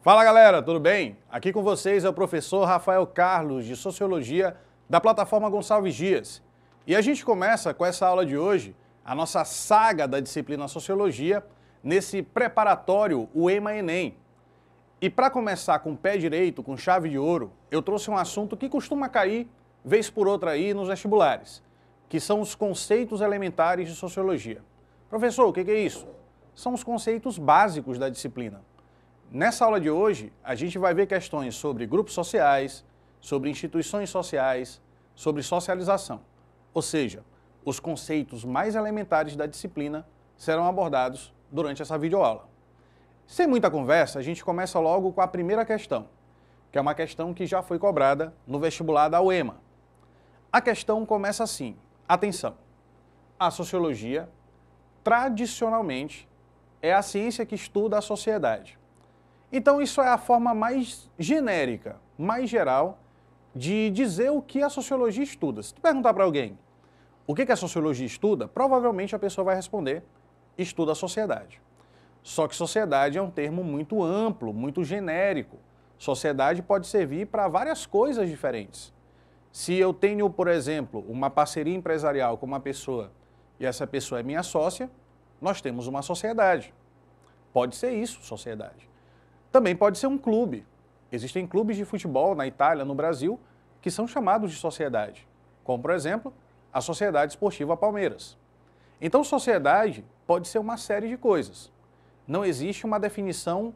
Fala galera, tudo bem? Aqui com vocês é o professor Rafael Carlos, de Sociologia, da plataforma Gonçalves Dias. E a gente começa com essa aula de hoje, a nossa saga da disciplina Sociologia, nesse preparatório, o EMA-ENEM. E para começar com o pé direito, com chave de ouro, eu trouxe um assunto que costuma cair, vez por outra aí, nos vestibulares, que são os conceitos elementares de Sociologia. Professor, o que é isso? São os conceitos básicos da disciplina. Nessa aula de hoje, a gente vai ver questões sobre grupos sociais, sobre instituições sociais, sobre socialização. Ou seja, os conceitos mais elementares da disciplina serão abordados durante essa videoaula. Sem muita conversa, a gente começa logo com a primeira questão, que é uma questão que já foi cobrada no vestibular da UEMA. A questão começa assim, atenção, a sociologia, tradicionalmente, é a ciência que estuda a sociedade. Então isso é a forma mais genérica, mais geral, de dizer o que a sociologia estuda. Se tu perguntar para alguém o que a sociologia estuda, provavelmente a pessoa vai responder, estuda a sociedade. Só que sociedade é um termo muito amplo, muito genérico. Sociedade pode servir para várias coisas diferentes. Se eu tenho, por exemplo, uma parceria empresarial com uma pessoa e essa pessoa é minha sócia, nós temos uma sociedade. Pode ser isso, sociedade. Também pode ser um clube. Existem clubes de futebol na Itália, no Brasil, que são chamados de sociedade, como, por exemplo, a Sociedade Esportiva Palmeiras. Então, sociedade pode ser uma série de coisas. Não existe uma definição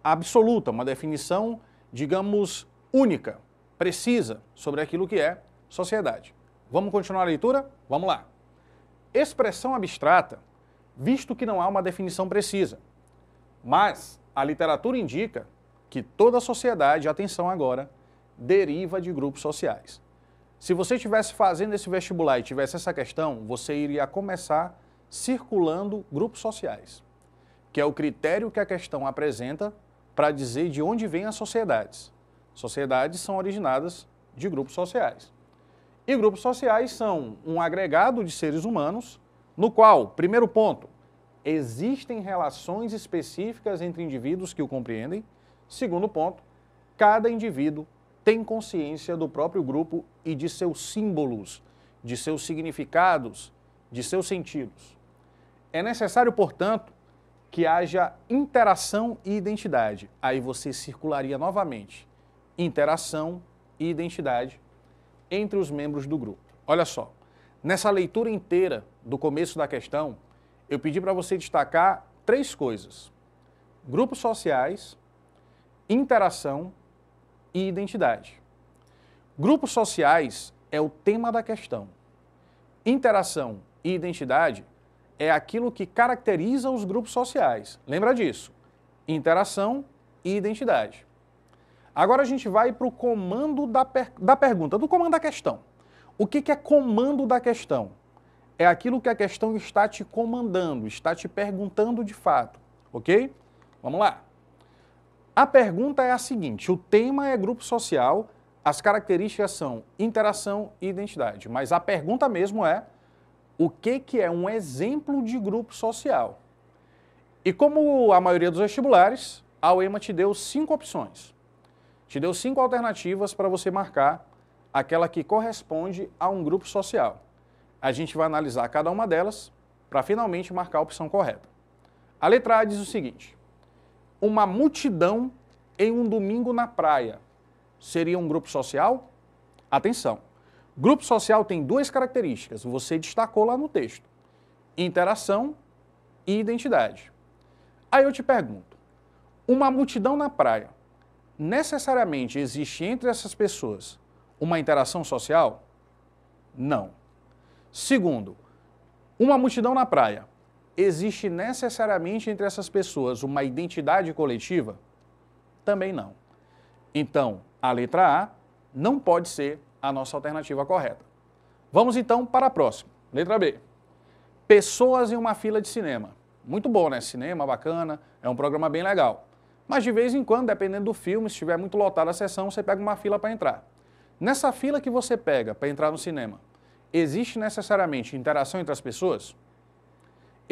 absoluta, uma definição, digamos, única, precisa sobre aquilo que é sociedade. Vamos continuar a leitura? Vamos lá. Expressão abstrata, visto que não há uma definição precisa, mas a literatura indica que toda a sociedade, atenção agora, deriva de grupos sociais. Se você estivesse fazendo esse vestibular e tivesse essa questão, você iria começar circulando grupos sociais, que é o critério que a questão apresenta para dizer de onde vêm as sociedades. Sociedades são originadas de grupos sociais. E grupos sociais são um agregado de seres humanos, no qual, primeiro ponto, existem relações específicas entre indivíduos que o compreendem. Segundo ponto, cada indivíduo tem consciência do próprio grupo e de seus símbolos, de seus significados, de seus sentidos. É necessário, portanto, que haja interação e identidade. Aí você circularia novamente interação e identidade entre os membros do grupo. Olha só, nessa leitura inteira do começo da questão, eu pedi para você destacar três coisas: grupos sociais, interação e identidade. Grupos sociais é o tema da questão. Interação e identidade é aquilo que caracteriza os grupos sociais. Lembra disso? Interação e identidade. Agora a gente vai para o comando da pergunta, do comando da questão. O que é comando da questão? É aquilo que a questão está te comandando, está te perguntando de fato, ok? Vamos lá. A pergunta é a seguinte, o tema é grupo social, as características são interação e identidade, mas a pergunta mesmo é o que é um exemplo de grupo social? E como a maioria dos vestibulares, a UEMA te deu 5 opções. Te deu 5 alternativas para você marcar aquela que corresponde a um grupo social. A gente vai analisar cada uma delas para finalmente marcar a opção correta. A letra A diz o seguinte: uma multidão em um domingo na praia seria um grupo social? Atenção, grupo social tem 2 características, você destacou lá no texto: interação e identidade. Aí eu te pergunto, uma multidão na praia, necessariamente existe entre essas pessoas uma interação social? Não. Segundo, uma multidão na praia, existe necessariamente entre essas pessoas uma identidade coletiva? Também não. Então, a letra A não pode ser a nossa alternativa correta. Vamos então para a próxima. Letra B. Pessoas em uma fila de cinema. Muito bom, né? Cinema, bacana, é um programa bem legal. Mas de vez em quando, dependendo do filme, se estiver muito lotada a sessão, você pega uma fila para entrar. Nessa fila que você pega para entrar no cinema, existe necessariamente interação entre as pessoas?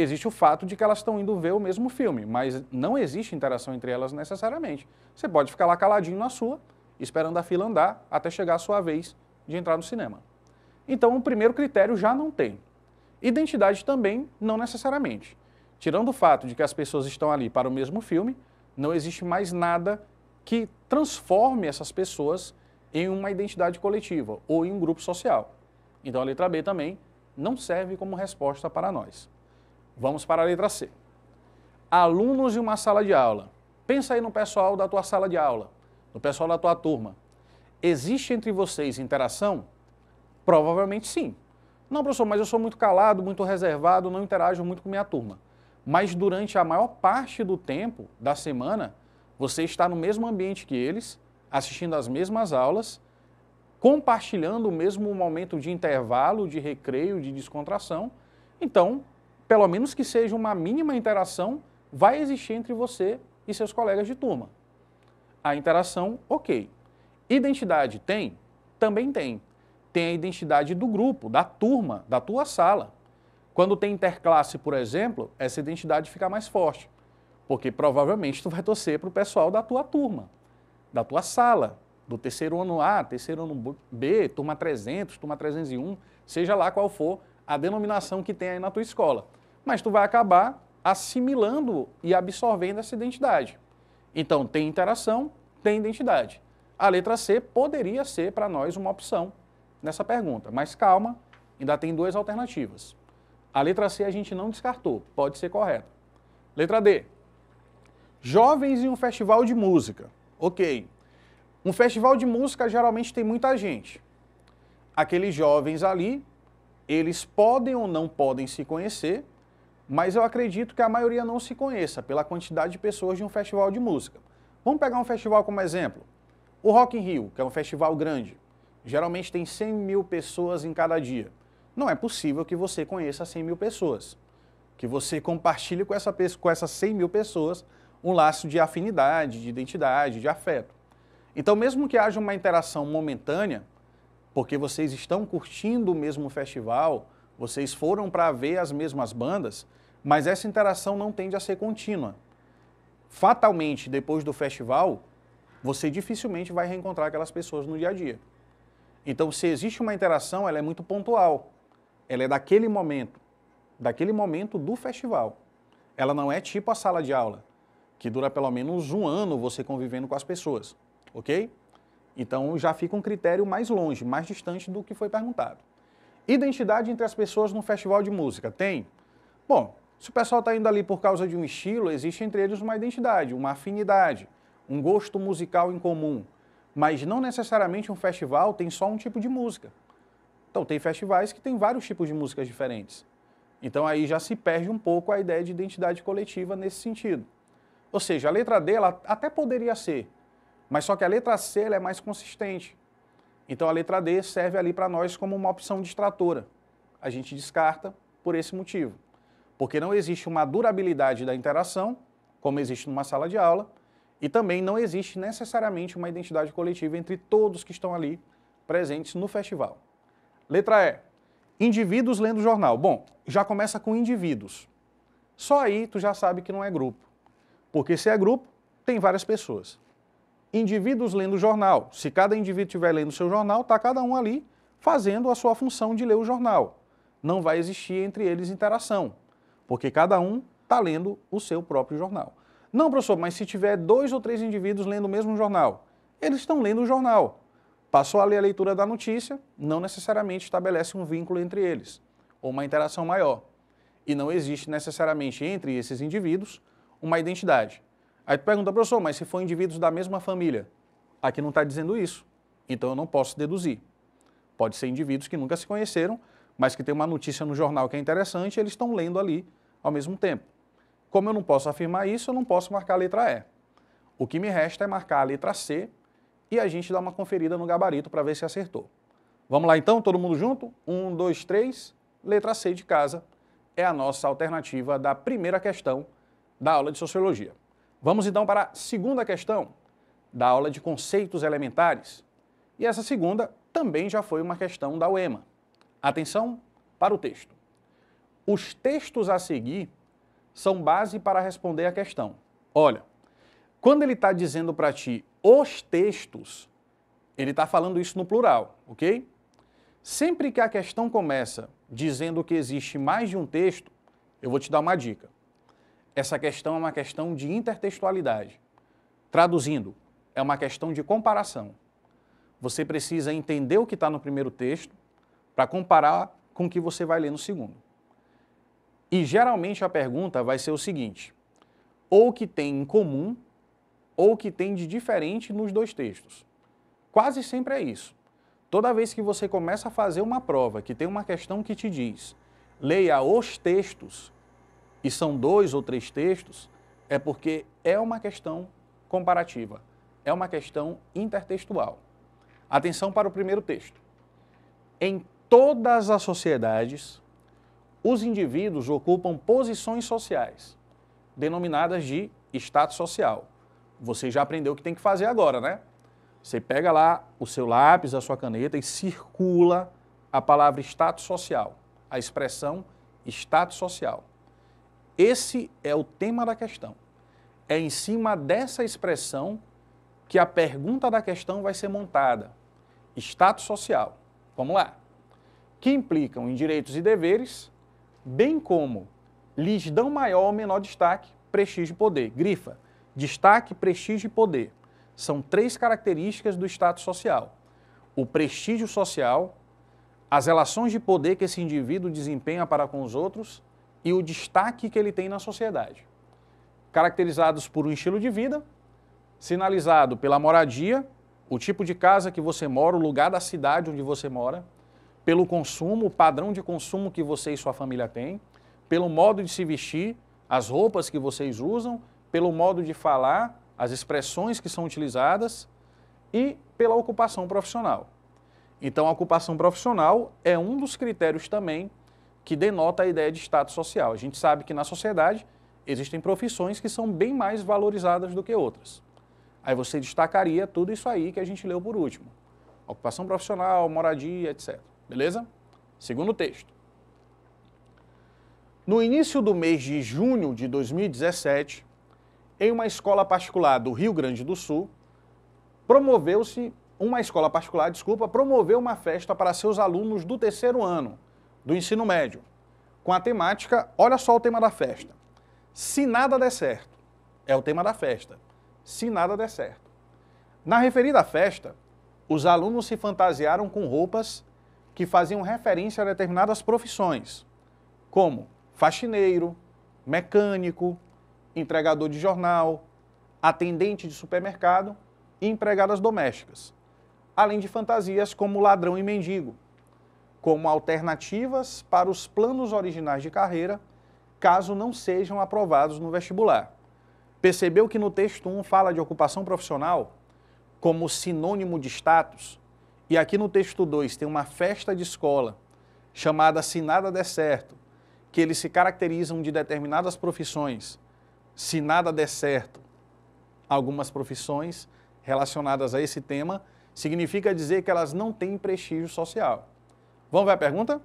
Existe o fato de que elas estão indo ver o mesmo filme, mas não existe interação entre elas necessariamente. Você pode ficar lá caladinho na sua, esperando a fila andar até chegar a sua vez de entrar no cinema. Então, o primeiro critério já não tem. Identidade também, não necessariamente. Tirando o fato de que as pessoas estão ali para o mesmo filme, não existe mais nada que transforme essas pessoas em uma identidade coletiva ou em um grupo social. Então, a letra B também não serve como resposta para nós. Vamos para a letra C. Alunos em uma sala de aula. Pensa aí no pessoal da tua sala de aula, no pessoal da tua turma. Existe entre vocês interação? Provavelmente sim. Não, professor, mas eu sou muito calado, muito reservado, não interajo muito com minha turma. Mas durante a maior parte do tempo da semana, você está no mesmo ambiente que eles, assistindo às mesmas aulas, compartilhando o mesmo momento de intervalo, de recreio, de descontração. Então, pelo menos que seja uma mínima interação, vai existir entre você e seus colegas de turma. A interação, ok. Identidade tem? Também tem. Tem a identidade do grupo, da turma, da tua sala. Quando tem interclasse, por exemplo, essa identidade fica mais forte, porque provavelmente tu vai torcer para o pessoal da tua turma, da tua sala, do terceiro ano A, terceiro ano B, turma 300, turma 301, seja lá qual for a denominação que tem aí na tua escola. Mas tu vai acabar assimilando e absorvendo essa identidade. Então, tem interação, tem identidade. A letra C poderia ser para nós uma opção nessa pergunta, mas calma, ainda tem duas alternativas. A letra C a gente não descartou, pode ser correta. Letra D. Jovens em um festival de música. Ok. Um festival de música geralmente tem muita gente. Aqueles jovens ali, eles podem ou não podem se conhecer, mas eu acredito que a maioria não se conheça pela quantidade de pessoas de um festival de música. Vamos pegar um festival como exemplo. O Rock in Rio, que é um festival grande. Geralmente tem 100 mil pessoas em cada dia. Não é possível que você conheça 100 mil pessoas. Que você compartilhe com essas 100 mil pessoas um laço de afinidade, de identidade, de afeto. Então, mesmo que haja uma interação momentânea, porque vocês estão curtindo o mesmo festival, vocês foram para ver as mesmas bandas, mas essa interação não tende a ser contínua. Fatalmente, depois do festival, você dificilmente vai reencontrar aquelas pessoas no dia a dia. Então, se existe uma interação, ela é muito pontual. Ela é daquele momento do festival. Ela não é tipo a sala de aula, que dura pelo menos um ano você convivendo com as pessoas, ok? Então, já fica um critério mais longe, mais distante do que foi perguntado. Identidade entre as pessoas no festival de música, tem? Bom, se o pessoal está indo ali por causa de um estilo, existe entre eles uma identidade, uma afinidade, um gosto musical em comum. Mas não necessariamente um festival tem só um tipo de música. Então, tem festivais que têm vários tipos de músicas diferentes. Então, aí já se perde um pouco a ideia de identidade coletiva nesse sentido. Ou seja, a letra D ela até poderia ser, mas só que a letra C ela é mais consistente. Então, a letra D serve ali para nós como uma opção distratora. A gente descarta por esse motivo. Porque não existe uma durabilidade da interação, como existe numa sala de aula, e também não existe necessariamente uma identidade coletiva entre todos que estão ali presentes no festival. Letra E. Indivíduos lendo jornal. Bom, já começa com indivíduos. Só aí tu já sabe que não é grupo. Porque se é grupo, tem várias pessoas. Indivíduos lendo jornal. Se cada indivíduo estiver lendo o seu jornal, está cada um ali fazendo a sua função de ler o jornal. Não vai existir entre eles interação, porque cada um está lendo o seu próprio jornal. Não, professor, mas se tiver 2 ou 3 indivíduos lendo o mesmo jornal, eles estão lendo o jornal. Passou a ler a leitura da notícia, não necessariamente estabelece um vínculo entre eles, ou uma interação maior. E não existe necessariamente entre esses indivíduos uma identidade. Aí tu pergunta, professor, mas se for indivíduos da mesma família? Aqui não está dizendo isso, então eu não posso deduzir. Pode ser indivíduos que nunca se conheceram, mas que tem uma notícia no jornal que é interessante e eles estão lendo ali ao mesmo tempo. Como eu não posso afirmar isso, eu não posso marcar a letra E. O que me resta é marcar a letra C e a gente dá uma conferida no gabarito para ver se acertou. Vamos lá então, todo mundo junto? 1, 2, 3. Letra C de casa é a nossa alternativa da primeira questão da aula de Sociologia. Vamos então para a segunda questão da aula de conceitos elementares. E essa segunda também já foi uma questão da UEMA. Atenção para o texto. Os textos a seguir são base para responder a questão. Olha, quando ele está dizendo para ti os textos, ele está falando isso no plural, ok? Sempre que a questão começa dizendo que existe mais de um texto, eu vou te dar uma dica. Essa questão é uma questão de intertextualidade. Traduzindo, é uma questão de comparação. Você precisa entender o que está no primeiro texto para comparar com o que você vai ler no segundo. E geralmente a pergunta vai ser o seguinte: ou o que tem em comum, ou o que tem de diferente nos dois textos. Quase sempre é isso. Toda vez que você começa a fazer uma prova que tem uma questão que te diz, leia os textos, e são 2 ou 3 textos, é porque é uma questão comparativa, é uma questão intertextual. Atenção para o primeiro texto. Em todas as sociedades, os indivíduos ocupam posições sociais, denominadas de status social. Você já aprendeu o que tem que fazer agora, né? Você pega lá o seu lápis, a sua caneta e circula a palavra status social, a expressão status social. Esse é o tema da questão. É em cima dessa expressão que a pergunta da questão vai ser montada. Status social. Vamos lá. Que implicam em direitos e deveres, bem como lhes dão maior ou menor destaque, prestígio e poder. Grifa. Destaque, prestígio e poder. São 3 características do status social. O prestígio social, as relações de poder que esse indivíduo desempenha para com os outros e o destaque que ele tem na sociedade. Caracterizados por um estilo de vida, sinalizado pela moradia, o tipo de casa que você mora, o lugar da cidade onde você mora, pelo consumo, o padrão de consumo que você e sua família têm, pelo modo de se vestir, as roupas que vocês usam, pelo modo de falar, as expressões que são utilizadas e pela ocupação profissional. Então, a ocupação profissional é um dos critérios também que denota a ideia de status social. A gente sabe que na sociedade existem profissões que são bem mais valorizadas do que outras. Aí você destacaria tudo isso aí que a gente leu por último. Ocupação profissional, moradia, etc. Beleza? Segundo texto. No início do mês de junho de 2017, em uma escola particular do Rio Grande do Sul, promoveu uma festa para seus alunos do 3º ano do ensino médio, com a temática, olha só o tema da festa, se nada der certo, é o tema da festa, se nada der certo. Na referida festa, os alunos se fantasiaram com roupas que faziam referência a determinadas profissões, como faxineiro, mecânico, entregador de jornal, atendente de supermercado e empregadas domésticas, além de fantasias como ladrão e mendigo, como alternativas para os planos originais de carreira, caso não sejam aprovados no vestibular. Percebeu que no texto 1 fala de ocupação profissional como sinônimo de status, e aqui no texto 2 tem uma festa de escola chamada Se Nada Der Certo, que eles se caracterizam de determinadas profissões. Se nada der certo, algumas profissões relacionadas a esse tema, significa dizer que elas não têm prestígio social. Vamos ver a pergunta?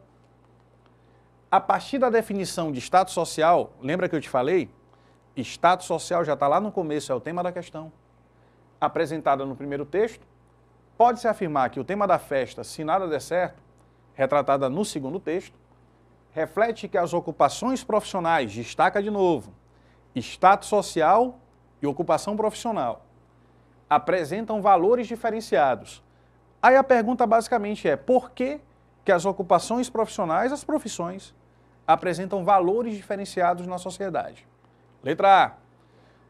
A partir da definição de status social, lembra que eu te falei? Status social já está lá no começo, é o tema da questão. Apresentada no primeiro texto, pode-se afirmar que o tema da festa, se nada der certo, retratada no segundo texto, reflete que as ocupações profissionais, destaca de novo, status social e ocupação profissional, apresentam valores diferenciados. Aí a pergunta basicamente é, por que as ocupações profissionais, as profissões, apresentam valores diferenciados na sociedade? Letra A,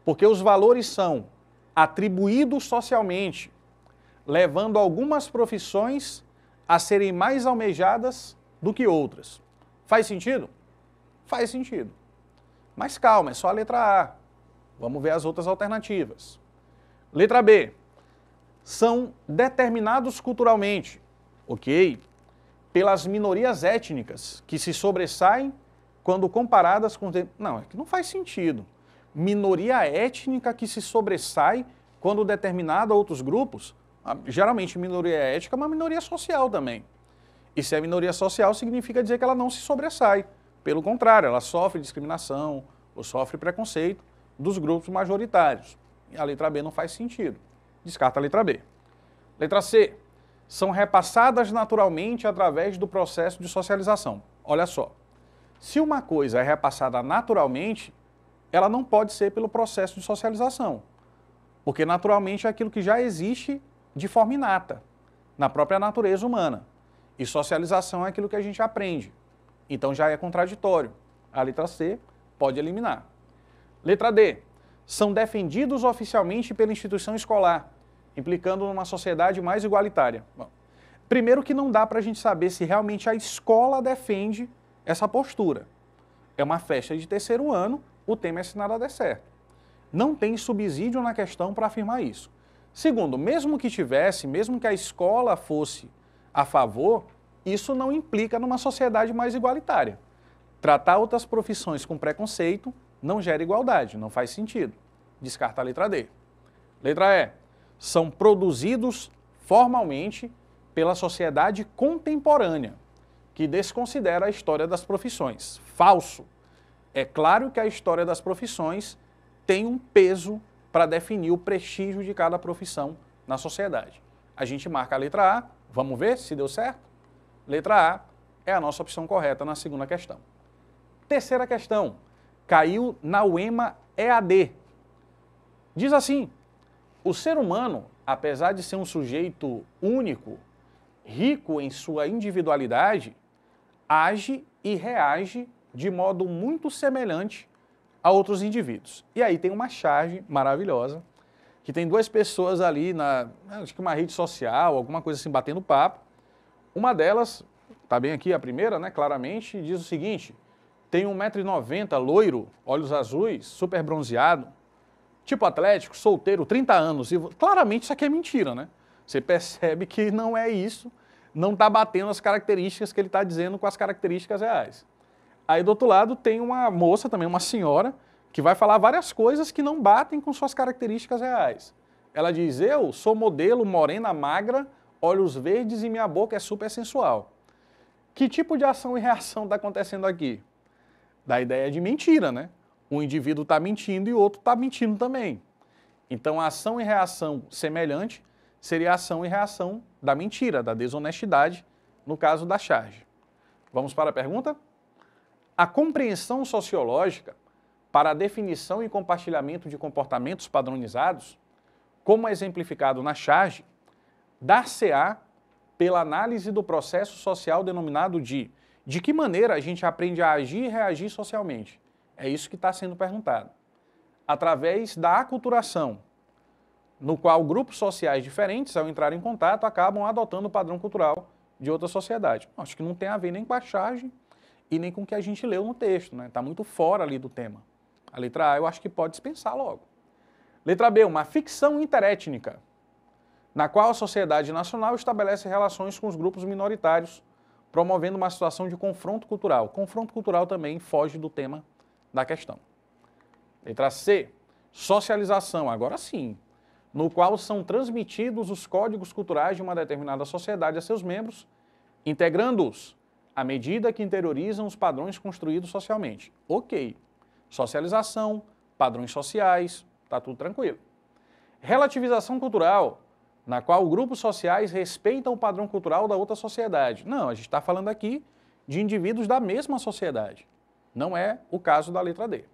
porque os valores são atribuídos socialmente, levando algumas profissões a serem mais almejadas do que outras. Faz sentido? Faz sentido. Mas calma, é só a letra A. Vamos ver as outras alternativas. Letra B. São determinados culturalmente, ok? Pelas minorias étnicas que se sobressaem quando comparadas com... Não, é que não faz sentido. Minoria étnica que se sobressai quando determinada a outros grupos. Geralmente minoria étnica é uma minoria social também. E se é minoria social, significa dizer que ela não se sobressai. Pelo contrário, ela sofre discriminação, ou sofre preconceito dos grupos majoritários. E a letra B não faz sentido. Descarta a letra B. Letra C. São repassadas naturalmente através do processo de socialização. Olha só, se uma coisa é repassada naturalmente, ela não pode ser pelo processo de socialização, porque naturalmente é aquilo que já existe de forma inata, na própria natureza humana. E socialização é aquilo que a gente aprende. Então já é contraditório. A letra C pode eliminar. Letra D. São defendidos oficialmente pela instituição escolar, implicando numa sociedade mais igualitária. Bom, primeiro que não dá para a gente saber se realmente a escola defende essa postura. É uma festa de terceiro ano, o tema é se nada der certo. Não tem subsídio na questão para afirmar isso. Segundo, mesmo que tivesse, mesmo que a escola fosse a favor, isso não implica numa sociedade mais igualitária. Tratar outras profissões com preconceito não gera igualdade, não faz sentido. Descarta a letra D. Letra E. São produzidos formalmente pela sociedade contemporânea, que desconsidera a história das profissões. Falso. É claro que a história das profissões tem um peso para definir o prestígio de cada profissão na sociedade. A gente marca a letra A, vamos ver se deu certo? Letra A é a nossa opção correta na segunda questão. Terceira questão, caiu na UEMA EAD. Diz assim, o ser humano, apesar de ser um sujeito único, rico em sua individualidade, age e reage de modo muito semelhante a outros indivíduos. E aí tem uma charge maravilhosa, que tem duas pessoas ali acho que uma rede social, alguma coisa assim, batendo papo. Uma delas, tá bem aqui a primeira, né, claramente, diz o seguinte, tem 1,90 m, loiro, olhos azuis, super bronzeado, tipo atlético, solteiro, 30 anos. E claramente isso aqui é mentira, né? Você percebe que não é isso, não está batendo as características que ele está dizendo com as características reais. Aí do outro lado tem uma moça, também uma senhora, que vai falar várias coisas que não batem com suas características reais. Ela diz, eu sou modelo, morena, magra, olhos verdes e minha boca é super sensual. Que tipo de ação e reação está acontecendo aqui? Da ideia de mentira, né? Um indivíduo está mentindo e o outro está mentindo também. Então a ação e reação semelhante seria a ação e reação da mentira, da desonestidade, no caso da charge. Vamos para a pergunta? A compreensão sociológica para a definição e compartilhamento de comportamentos padronizados, como exemplificado na charge, dar-se-á pela análise do processo social denominado de que maneira a gente aprende a agir e reagir socialmente. É isso que está sendo perguntado. Através da aculturação, no qual grupos sociais diferentes, ao entrar em contato, acabam adotando o padrão cultural de outra sociedade. Acho que não tem a ver nem com a charge e nem com o que a gente leu no texto, né? Está muito fora ali do tema. A letra A eu acho que pode dispensar logo. Letra B, uma ficção interétnica, na qual a sociedade nacional estabelece relações com os grupos minoritários, promovendo uma situação de confronto cultural. Confronto cultural também foge do tema da questão. Letra C, socialização, agora sim, no qual são transmitidos os códigos culturais de uma determinada sociedade a seus membros, integrando-os à medida que interiorizam os padrões construídos socialmente. Ok. Socialização, padrões sociais, está tudo tranquilo. Relativização cultural, na qual grupos sociais respeitam o padrão cultural da outra sociedade. Não, a gente está falando aqui de indivíduos da mesma sociedade. Não é o caso da letra D.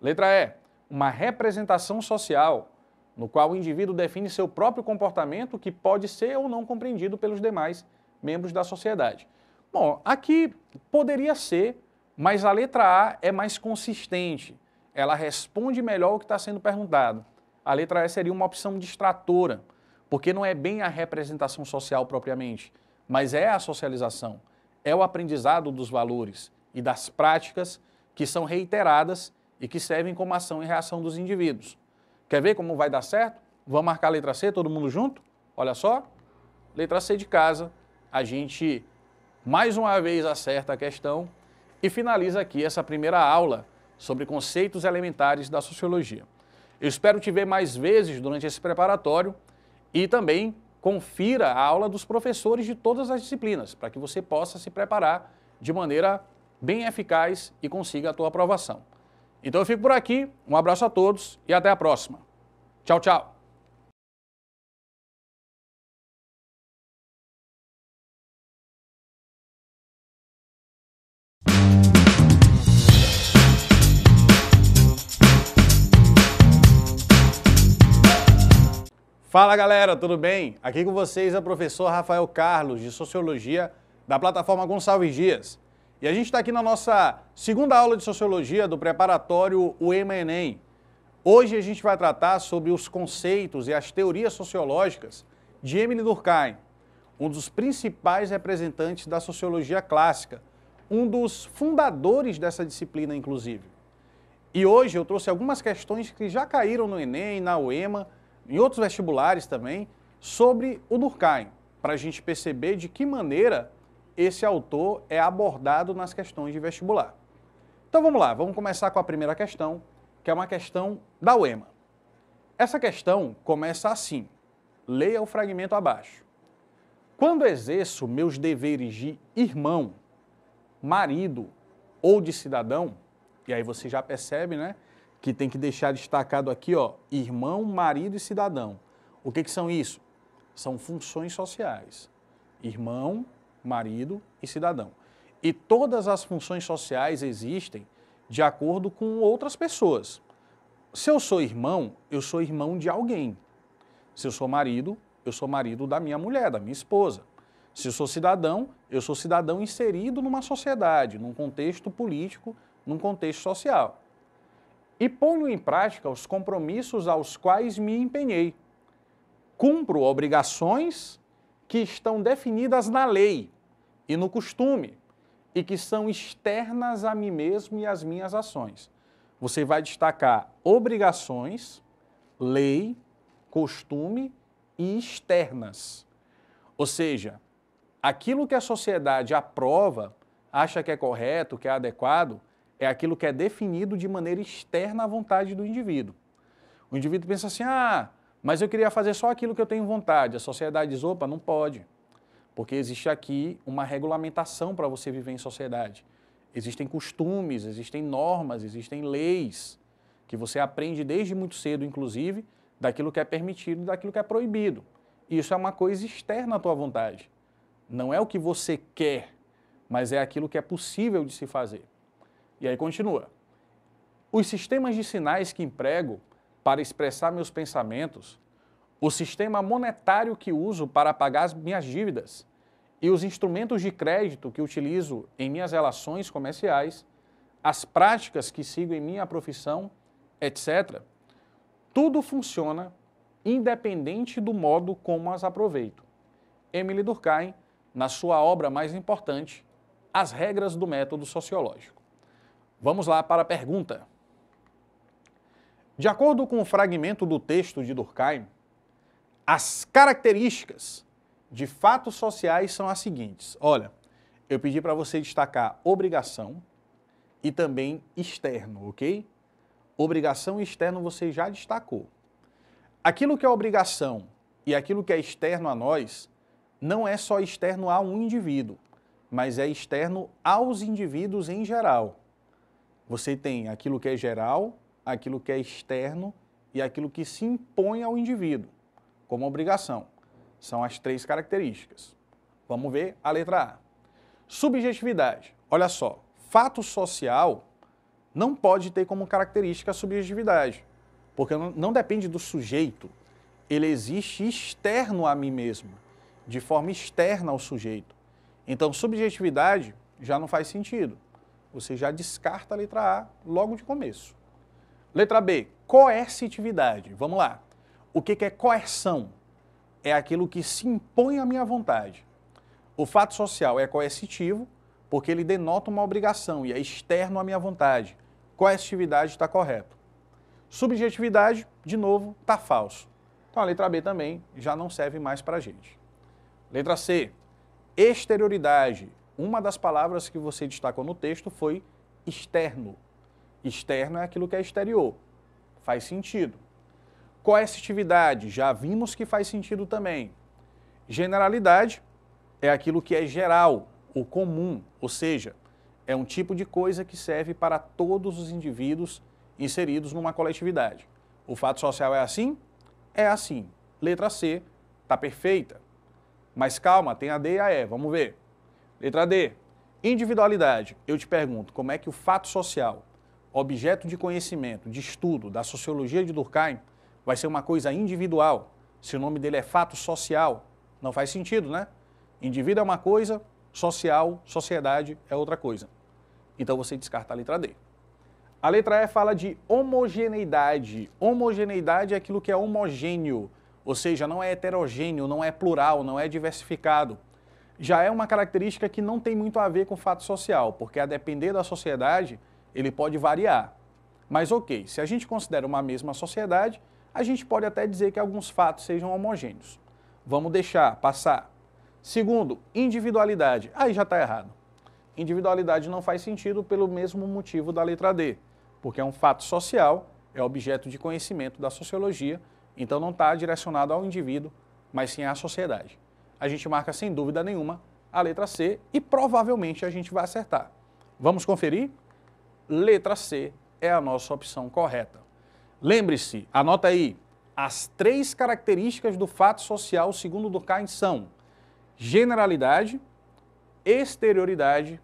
Letra E, uma representação social, no qual o indivíduo define seu próprio comportamento que pode ser ou não compreendido pelos demais membros da sociedade. Bom, aqui poderia ser, mas a letra A é mais consistente. Ela responde melhor o que está sendo perguntado. A letra E seria uma opção distratora, porque não é bem a representação social propriamente, mas é a socialização, é o aprendizado dos valores e das práticas que são reiteradas e que servem como ação e reação dos indivíduos. Quer ver como vai dar certo? Vamos marcar a letra C, todo mundo junto? Olha só, letra C de casa, a gente mais uma vez acerta a questão e finaliza aqui essa primeira aula sobre conceitos elementares da sociologia. Eu espero te ver mais vezes durante esse preparatório e também confira a aula dos professores de todas as disciplinas, para que você possa se preparar de maneira bem eficaz e consiga a tua aprovação. Então eu fico por aqui, um abraço a todos e até a próxima. Tchau, tchau. Fala galera, tudo bem? Aqui com vocês é o professor Rafael Carlos, de Sociologia, da plataforma Gonçalves Dias. E a gente está aqui na nossa segunda aula de Sociologia do preparatório UEMA-ENEM. Hoje a gente vai tratar sobre os conceitos e as teorias sociológicas de Émile Durkheim, um dos principais representantes da sociologia clássica, um dos fundadores dessa disciplina, inclusive. E hoje eu trouxe algumas questões que já caíram no Enem, na UEMA, em outros vestibulares também, sobre o Durkheim, para a gente perceber de que maneira esse autor é abordado nas questões de vestibular. Então vamos lá, vamos começar com a primeira questão, que é uma questão da UEMA. Essa questão começa assim, leia o fragmento abaixo. Quando exerço meus deveres de irmão, marido ou de cidadão, e aí você já percebe, né? Que tem que deixar destacado aqui, ó, irmão, marido e cidadão. O que são isso? São funções sociais. Irmão, marido e cidadão. E todas as funções sociais existem de acordo com outras pessoas. Se eu sou irmão de alguém. Se eu sou marido da minha mulher, da minha esposa. Se eu sou cidadão inserido numa sociedade, num contexto político, num contexto social. E ponho em prática os compromissos aos quais me empenhei. Cumpro obrigações que estão definidas na lei e no costume e que são externas a mim mesmo e às minhas ações. Você vai destacar obrigações, lei, costume e externas. Ou seja, aquilo que a sociedade aprova, acha que é correto, que é adequado, é aquilo que é definido de maneira externa à vontade do indivíduo. O indivíduo pensa assim, mas eu queria fazer só aquilo que eu tenho vontade. A sociedade diz, opa, não pode. Porque existe aqui uma regulamentação para você viver em sociedade. Existem costumes, existem normas, existem leis, que você aprende desde muito cedo, inclusive, daquilo que é permitido e daquilo que é proibido. E isso é uma coisa externa à tua vontade. Não é o que você quer, mas é aquilo que é possível de se fazer. E aí continua. Os sistemas de sinais que emprego para expressar meus pensamentos, o sistema monetário que uso para pagar as minhas dívidas e os instrumentos de crédito que utilizo em minhas relações comerciais, as práticas que sigo em minha profissão, etc., tudo funciona independente do modo como as aproveito. Émile Durkheim, na sua obra mais importante, As Regras do Método Sociológico. Vamos lá para a pergunta. De acordo com o fragmento do texto de Durkheim, as características de fatos sociais são as seguintes. Olha, eu pedi para você destacar obrigação e também externo, ok? Obrigação e externo você já destacou. Aquilo que é obrigação e aquilo que é externo a nós, não é só externo a um indivíduo, mas é externo aos indivíduos em geral. Você tem aquilo que é geral, aquilo que é externo e aquilo que se impõe ao indivíduo, como obrigação. São as três características. Vamos ver a letra A. Subjetividade. Olha só, fato social não pode ter como característica a subjetividade, porque não depende do sujeito. Ele existe externo a mim mesmo, de forma externa ao sujeito. Então, subjetividade já não faz sentido. Você já descarta a letra A logo de começo. Letra B, coercitividade. Vamos lá. O que é coerção? É aquilo que se impõe à minha vontade. O fato social é coercitivo porque ele denota uma obrigação e é externo à minha vontade. Coercitividade está correto. Subjetividade, de novo, está falso. Então a letra B também já não serve mais para a gente. Letra C, exterioridade. Uma das palavras que você destacou no texto foi externo. Externo é aquilo que é exterior. Faz sentido. Coercitividade, já vimos que faz sentido também. Generalidade é aquilo que é geral, o comum, ou seja, é um tipo de coisa que serve para todos os indivíduos inseridos numa coletividade. O fato social é assim? É assim. Letra C, está perfeita. Mas calma, tem a D e a E, vamos ver. Letra D, individualidade. Eu te pergunto, como é que o fato social, objeto de conhecimento, de estudo, da sociologia de Durkheim, vai ser uma coisa individual, se o nome dele é fato social? Não faz sentido, né? Indivíduo é uma coisa, social, sociedade é outra coisa. Então você descarta a letra D. A letra E fala de homogeneidade. Homogeneidade é aquilo que é homogêneo, ou seja, não é heterogêneo, não é plural, não é diversificado. Já é uma característica que não tem muito a ver com o fato social, porque a depender da sociedade, ele pode variar. Mas ok, se a gente considera uma mesma sociedade, a gente pode até dizer que alguns fatos sejam homogêneos. Vamos deixar passar. Segundo, individualidade. Aí já está errado. Individualidade não faz sentido pelo mesmo motivo da letra D, porque é um fato social, é objeto de conhecimento da sociologia, então não está direcionado ao indivíduo, mas sim à sociedade. A gente marca sem dúvida nenhuma a letra C e provavelmente a gente vai acertar. Vamos conferir? Letra C é a nossa opção correta. Lembre-se, anota aí, as 3 características do fato social segundo Durkheim são generalidade, exterioridade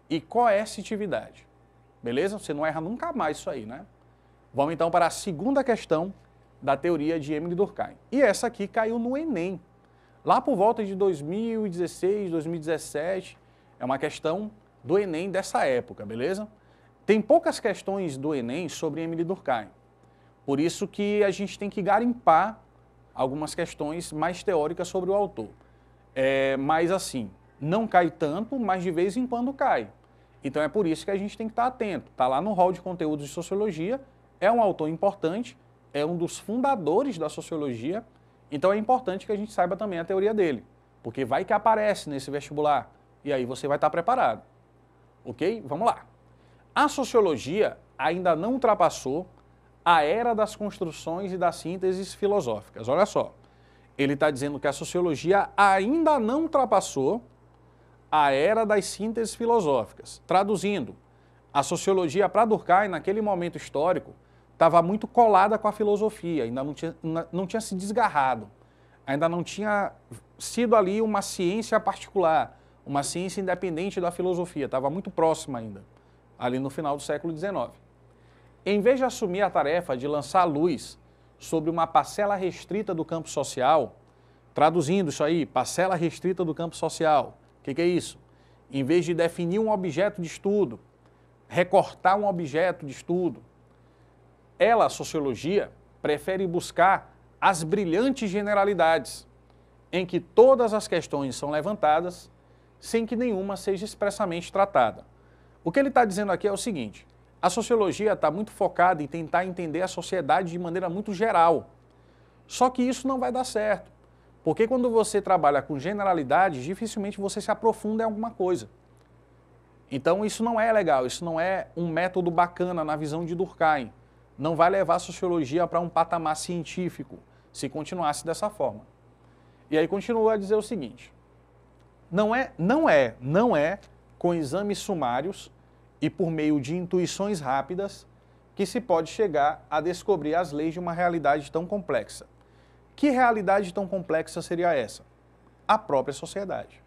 e coercitividade. Beleza? Você não erra nunca mais isso aí, né? Vamos então para a segunda questão da teoria de Émile Durkheim. E essa aqui caiu no Enem. Lá por volta de 2016, 2017, é uma questão do Enem dessa época, beleza? Tem poucas questões do Enem sobre Émile Durkheim. Por isso que a gente tem que garimpar algumas questões mais teóricas sobre o autor. Mas assim, não cai tanto, mas de vez em quando cai. Então é por isso que a gente tem que estar atento. Está lá no hall de conteúdos de sociologia, é um autor importante, é um dos fundadores da sociologia, então é importante que a gente saiba também a teoria dele, porque vai que aparece nesse vestibular, e aí você vai estar preparado. Ok? Vamos lá. A sociologia ainda não ultrapassou a era das construções e das sínteses filosóficas. Olha só, ele está dizendo que a sociologia ainda não ultrapassou a era das sínteses filosóficas. Traduzindo, a sociologia para Durkheim, naquele momento histórico, estava muito colada com a filosofia, ainda não tinha se desgarrado, ainda não tinha sido ali uma ciência particular, uma ciência independente da filosofia, estava muito próxima ainda, ali no final do século XIX. Em vez de assumir a tarefa de lançar luz sobre uma parcela restrita do campo social, traduzindo isso aí, parcela restrita do campo social, o que é isso? Em vez de definir um objeto de estudo, recortar um objeto de estudo, ela, a sociologia, prefere buscar as brilhantes generalidades, em que todas as questões são levantadas sem que nenhuma seja expressamente tratada. O que ele está dizendo aqui é o seguinte: a sociologia está muito focada em tentar entender a sociedade de maneira muito geral. Só que isso não vai dar certo, porque quando você trabalha com generalidades, dificilmente você se aprofunda em alguma coisa. Então isso não é legal, isso não é um método bacana na visão de Durkheim. Não vai levar a sociologia para um patamar científico, se continuasse dessa forma. E aí continua a dizer o seguinte: não é com exames sumários e por meio de intuições rápidas que se pode chegar a descobrir as leis de uma realidade tão complexa. Que realidade tão complexa seria essa? A própria sociedade.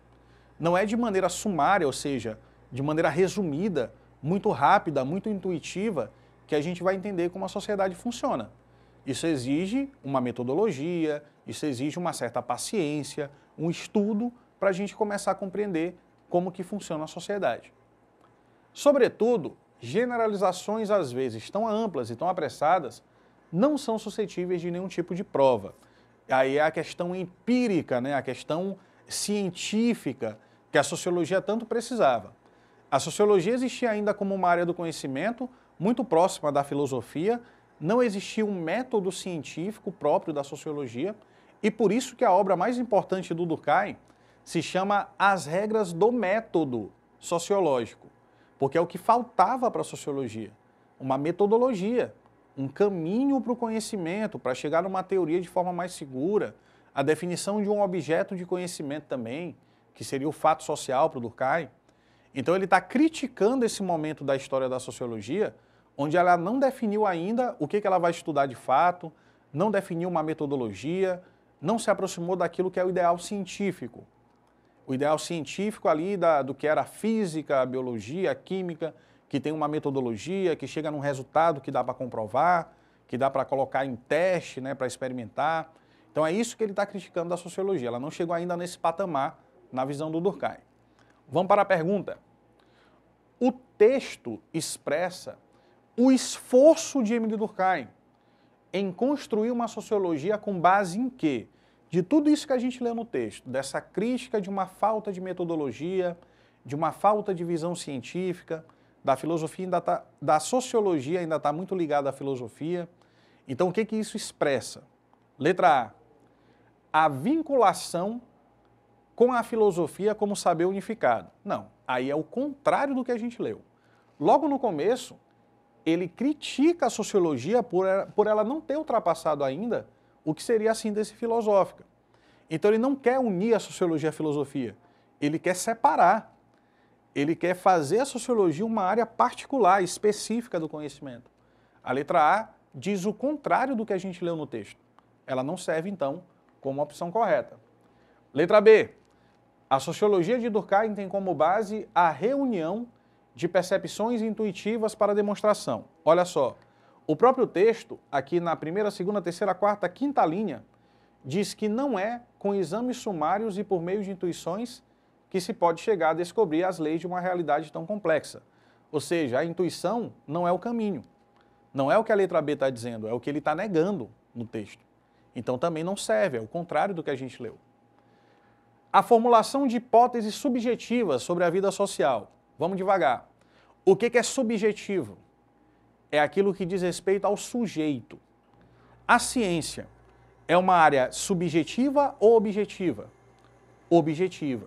Não é de maneira sumária, ou seja, de maneira resumida, muito rápida, muito intuitiva, que a gente vai entender como a sociedade funciona. Isso exige uma metodologia, isso exige uma certa paciência, um estudo para a gente começar a compreender como que funciona a sociedade. Sobretudo, generalizações às vezes tão amplas e tão apressadas não são suscetíveis de nenhum tipo de prova. Aí é a questão empírica, né? A questão científica que a sociologia tanto precisava. A sociologia existia ainda como uma área do conhecimento muito próxima da filosofia, não existia um método científico próprio da sociologia, e por isso que a obra mais importante do Durkheim se chama As Regras do Método Sociológico, porque é o que faltava para a sociologia, uma metodologia, um caminho para o conhecimento, para chegar numa teoria de forma mais segura, a definição de um objeto de conhecimento também, que seria o fato social para o Durkheim. Então ele está criticando esse momento da história da sociologia, onde ela não definiu ainda o que ela vai estudar de fato, não definiu uma metodologia, não se aproximou daquilo que é o ideal científico. O ideal científico ali do que era a física, a biologia, a química, que tem uma metodologia, que chega num resultado que dá para comprovar, que dá para colocar em teste, né, para experimentar. Então é isso que ele está criticando da sociologia. Ela não chegou ainda nesse patamar na visão do Durkheim. Vamos para a pergunta. O texto expressa o esforço de Émile Durkheim em construir uma sociologia com base em quê? De tudo isso que a gente lê no texto, dessa crítica de uma falta de metodologia, de uma falta de visão científica, da filosofia da sociologia ainda está muito ligada à filosofia. Então o que isso expressa? Letra A. A vinculação com a filosofia como saber unificado. Não, aí é o contrário do que a gente leu. Logo no começo, ele critica a sociologia por ela não ter ultrapassado ainda o que seria a síntese filosófica. Então ele não quer unir a sociologia à filosofia, ele quer separar. Ele quer fazer a sociologia uma área particular, específica do conhecimento. A letra A diz o contrário do que a gente leu no texto. Ela não serve, então, como a opção correta. Letra B. A sociologia de Durkheim tem como base a reunião de percepções intuitivas para demonstração. Olha só, o próprio texto, aqui na primeira, segunda, terceira, quarta, quinta linha, diz que não é com exames sumários e por meio de intuições que se pode chegar a descobrir as leis de uma realidade tão complexa. Ou seja, a intuição não é o caminho. Não é o que a letra B está dizendo, é o que ele está negando no texto. Então também não serve, é o contrário do que a gente leu. A formulação de hipóteses subjetivas sobre a vida social. Vamos devagar. O que é subjetivo? É aquilo que diz respeito ao sujeito. A ciência é uma área subjetiva ou objetiva? Objetiva.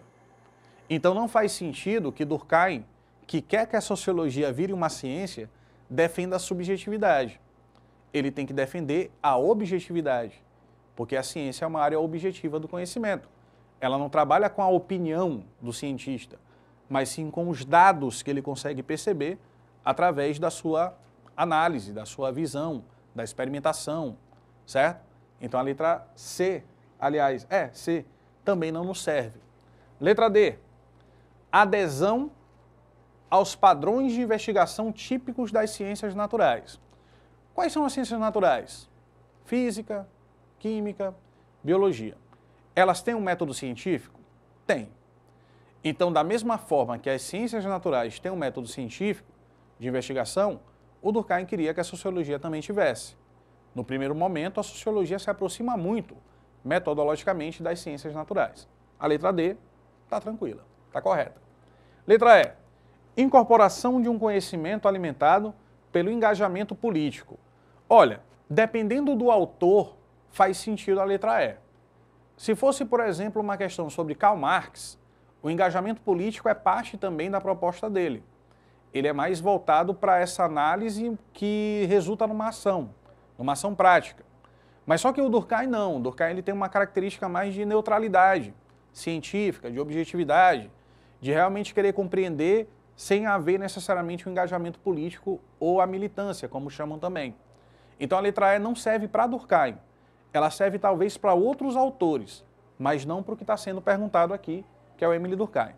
Então não faz sentido que Durkheim, que quer que a sociologia vire uma ciência, defenda a subjetividade. Ele tem que defender a objetividade, porque a ciência é uma área objetiva do conhecimento. Ela não trabalha com a opinião do cientista, mas sim com os dados que ele consegue perceber através da sua análise, da sua visão, da experimentação, certo? Então a letra C, aliás, C, também não nos serve. Letra D. Adesão aos padrões de investigação típicos das ciências naturais. Quais são as ciências naturais? Física, química, biologia. Elas têm um método científico? Tem. Então, da mesma forma que as ciências naturais têm um método científico de investigação, o Durkheim queria que a sociologia também tivesse. No primeiro momento, a sociologia se aproxima muito, metodologicamente, das ciências naturais. A letra D está tranquila, está correta. Letra E. Incorporação de um conhecimento alimentado pelo engajamento político. Olha, dependendo do autor, faz sentido a letra E. Se fosse, por exemplo, uma questão sobre Karl Marx, o engajamento político é parte também da proposta dele. Ele é mais voltado para essa análise que resulta numa ação prática. Mas só que o Durkheim não. O Durkheim ele tem uma característica mais de neutralidade científica, de objetividade, de realmente querer compreender sem haver necessariamente um engajamento político ou a militância, como chamam também. Então a letra E não serve para Durkheim. Ela serve talvez para outros autores, mas não para o que está sendo perguntado aqui, que é o Émile Durkheim.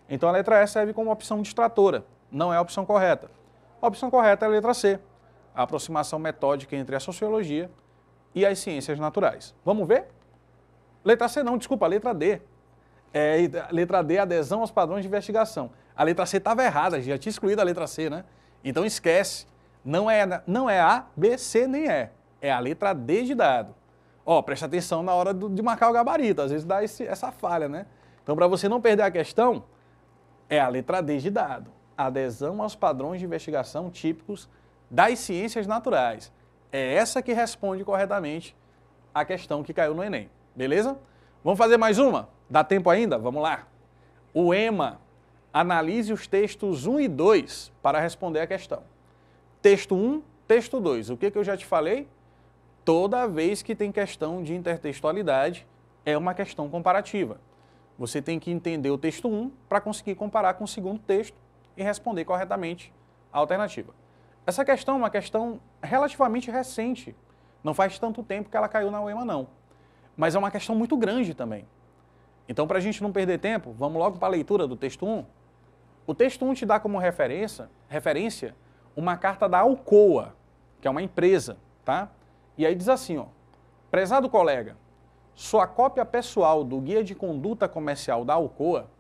Então a letra E serve como opção distratora, não é a opção correta. A opção correta é a letra C, a aproximação metódica entre a sociologia e as ciências naturais. Vamos ver? Letra C não, desculpa, a letra D. Letra D, adesão aos padrões de investigação. A letra C estava errada, já tinha excluído a letra C, né? Então esquece. Não é A, B, C nem E. É a letra D de dado. Ó, preste atenção na hora de marcar o gabarito, às vezes dá essa falha, né? Então, para você não perder a questão, é a letra D de dado. Adesão aos padrões de investigação típicos das ciências naturais. É essa que responde corretamente a questão que caiu no Enem. Beleza? Vamos fazer mais uma? Dá tempo ainda? Vamos lá. O EMA, analise os textos 1 e 2 para responder a questão. Texto 1, texto 2. O que eu já te falei? Toda vez que tem questão de intertextualidade, é uma questão comparativa. Você tem que entender o texto 1 para conseguir comparar com o segundo texto e responder corretamente a alternativa. Essa questão é uma questão relativamente recente. Não faz tanto tempo que ela caiu na UEMA, não. Mas é uma questão muito grande também. Então, para a gente não perder tempo, vamos logo para a leitura do texto 1. O texto 1 te dá como referência uma carta da Alcoa, que é uma empresa, tá? E aí diz assim, ó: prezado colega, sua cópia pessoal do Guia de Conduta Comercial da Alcoa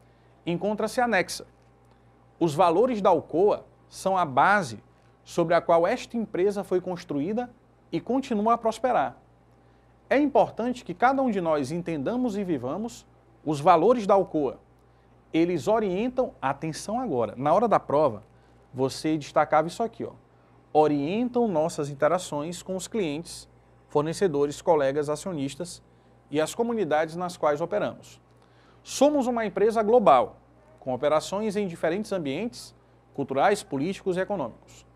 encontra-se anexa. Os valores da Alcoa são a base sobre a qual esta empresa foi construída e continua a prosperar. É importante que cada um de nós entendamos e vivamos os valores da Alcoa. Eles orientam, atenção agora, na hora da prova, você destacava isso aqui, ó: orientam nossas interações com os clientes, fornecedores, colegas, acionistas e as comunidades nas quais operamos. Somos uma empresa global, com operações em diferentes ambientes culturais, políticos e econômicos.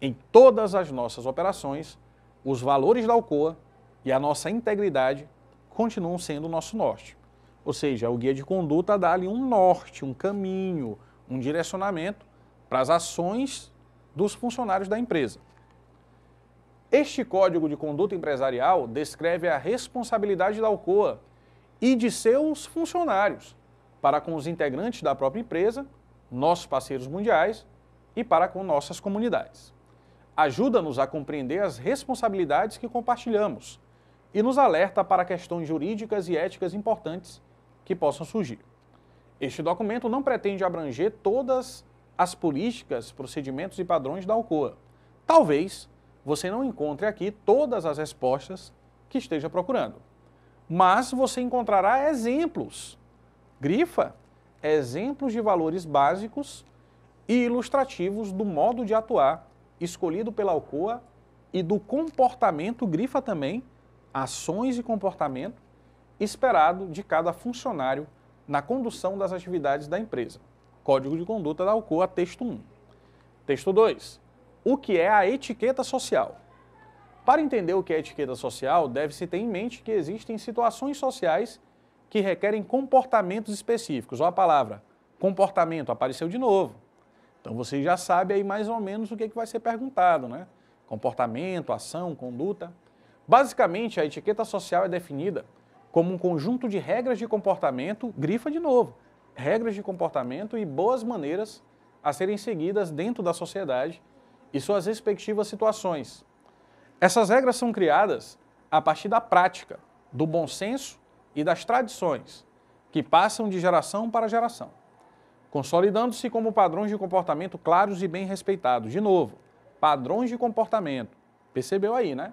Em todas as nossas operações, os valores da Alcoa e a nossa integridade continuam sendo o nosso norte. Ou seja, o guia de conduta dá ali um norte, um caminho, um direcionamento para as ações dos funcionários da empresa. Este Código de Conduta Empresarial descreve a responsabilidade da Alcoa e de seus funcionários para com os integrantes da própria empresa, nossos parceiros mundiais e para com nossas comunidades. Ajuda-nos a compreender as responsabilidades que compartilhamos e nos alerta para questões jurídicas e éticas importantes que possam surgir. Este documento não pretende abranger todas as políticas, procedimentos e padrões da Alcoa. Talvez você não encontre aqui todas as respostas que esteja procurando, mas você encontrará exemplos, grifa, exemplos de valores básicos e ilustrativos do modo de atuar escolhido pela Alcoa e do comportamento, grifa também, ações e comportamento esperado de cada funcionário na condução das atividades da empresa. Código de Conduta da Alcoa, texto 1. Texto 2. O que é a etiqueta social? Para entender o que é etiqueta social, deve-se ter em mente que existem situações sociais que requerem comportamentos específicos. Olha a palavra, comportamento, apareceu de novo. Então você já sabe aí mais ou menos o que vai ser perguntado, né? Comportamento, ação, conduta. Basicamente, a etiqueta social é definida como um conjunto de regras de comportamento, grifa de novo, regras de comportamento e boas maneiras a serem seguidas dentro da sociedade e suas respectivas situações. Essas regras são criadas a partir da prática, do bom senso e das tradições, que passam de geração para geração, consolidando-se como padrões de comportamento claros e bem respeitados. De novo, padrões de comportamento. Percebeu aí, né?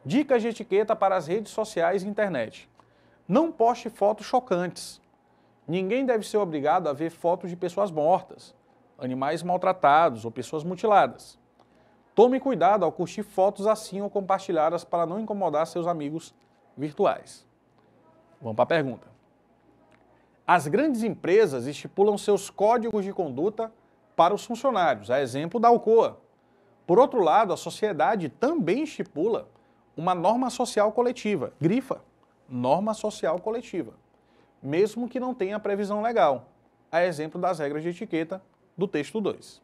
Dicas de etiqueta para as redes sociais e internet. Não poste fotos chocantes. Ninguém deve ser obrigado a ver fotos de pessoas mortas, animais maltratados ou pessoas mutiladas. Tome cuidado ao curtir fotos assim ou compartilhá-las para não incomodar seus amigos virtuais. Vamos para a pergunta. As grandes empresas estipulam seus códigos de conduta para os funcionários, a exemplo da Alcoa. Por outro lado, a sociedade também estipula uma norma social coletiva, grifa, norma social coletiva, mesmo que não tenha previsão legal, a exemplo das regras de etiqueta do texto 2.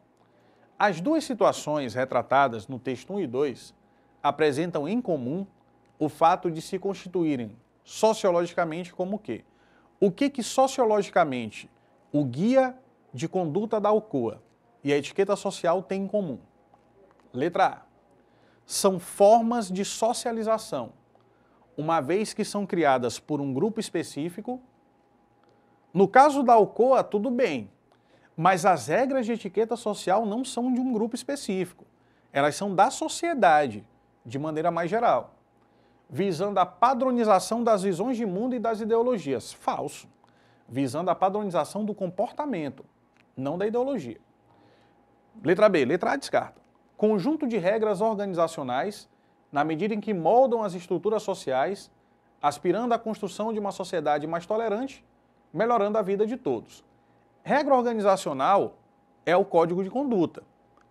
As duas situações retratadas no texto 1 e 2 apresentam em comum o fato de se constituírem sociologicamente como o quê? O que sociologicamente o guia de conduta da Alcoa e a etiqueta social têm em comum? Letra A. São formas de socialização, uma vez que são criadas por um grupo específico. No caso da Alcoa, tudo bem, mas as regras de etiqueta social não são de um grupo específico. Elas são da sociedade, de maneira mais geral, visando a padronização das visões de mundo e das ideologias. Falso. Visando a padronização do comportamento, não da ideologia. Letra B. Letra A descarta. Conjunto de regras organizacionais, na medida em que moldam as estruturas sociais, aspirando à construção de uma sociedade mais tolerante, melhorando a vida de todos. Regra organizacional é o código de conduta,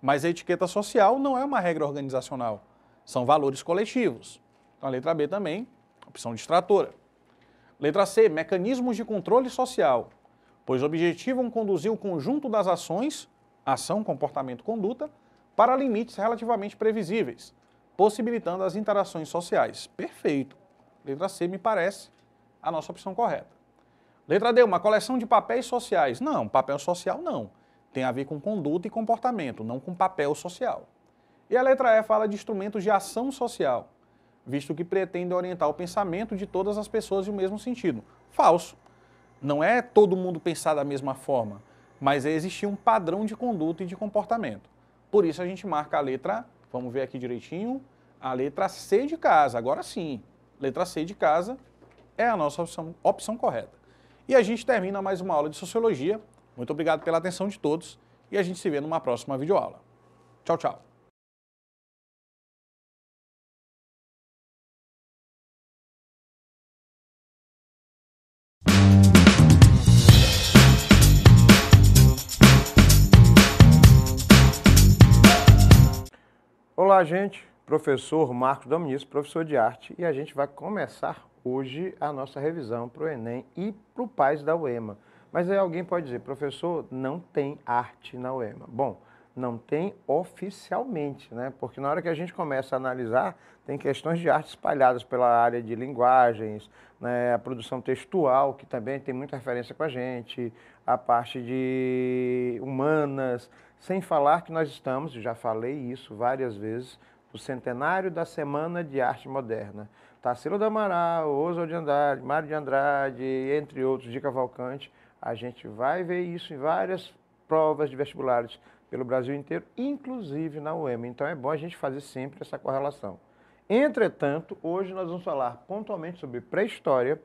mas a etiqueta social não é uma regra organizacional, são valores coletivos. Então a letra B também, opção distratora. Letra C, mecanismos de controle social, pois objetivam conduzir o conjunto das ações, ação, comportamento, conduta, para limites relativamente previsíveis, possibilitando as interações sociais. Perfeito. Letra C me parece a nossa opção correta. Letra D, uma coleção de papéis sociais. Não, papel social não. Tem a ver com conduta e comportamento, não com papel social. E a letra E fala de instrumentos de ação social, visto que pretende orientar o pensamento de todas as pessoas em o mesmo sentido. Falso. Não é todo mundo pensar da mesma forma, mas é existir um padrão de conduta e de comportamento. Por isso a gente marca a letra, vamos ver aqui direitinho, a letra C de casa. Agora sim, letra C de casa é a nossa opção correta. E a gente termina mais uma aula de Sociologia. Muito obrigado pela atenção de todos e a gente se vê numa próxima videoaula. Tchau, tchau. Olá, gente. Professor Marcos Dominici, professor de arte, e a gente vai começar hoje a nossa revisão para o Enem e para o PAS da UEMA. Mas aí alguém pode dizer, professor, não tem arte na UEMA. Bom, não tem oficialmente, né? Porque na hora que a gente começa a analisar, tem questões de arte espalhadas pela área de linguagens, né? A produção textual, que também tem muita referência com a gente, a parte de humanas, sem falar que nós estamos, já falei isso várias vezes, no centenário da Semana de Arte Moderna. Tarsila do Amaral, Oswald de Andrade, Mário de Andrade, entre outros, de Cavalcante, a gente vai ver isso em várias provas de vestibulares pelo Brasil inteiro, inclusive na UEMA. Então é bom a gente fazer sempre essa correlação. Entretanto, hoje nós vamos falar pontualmente sobre pré-história,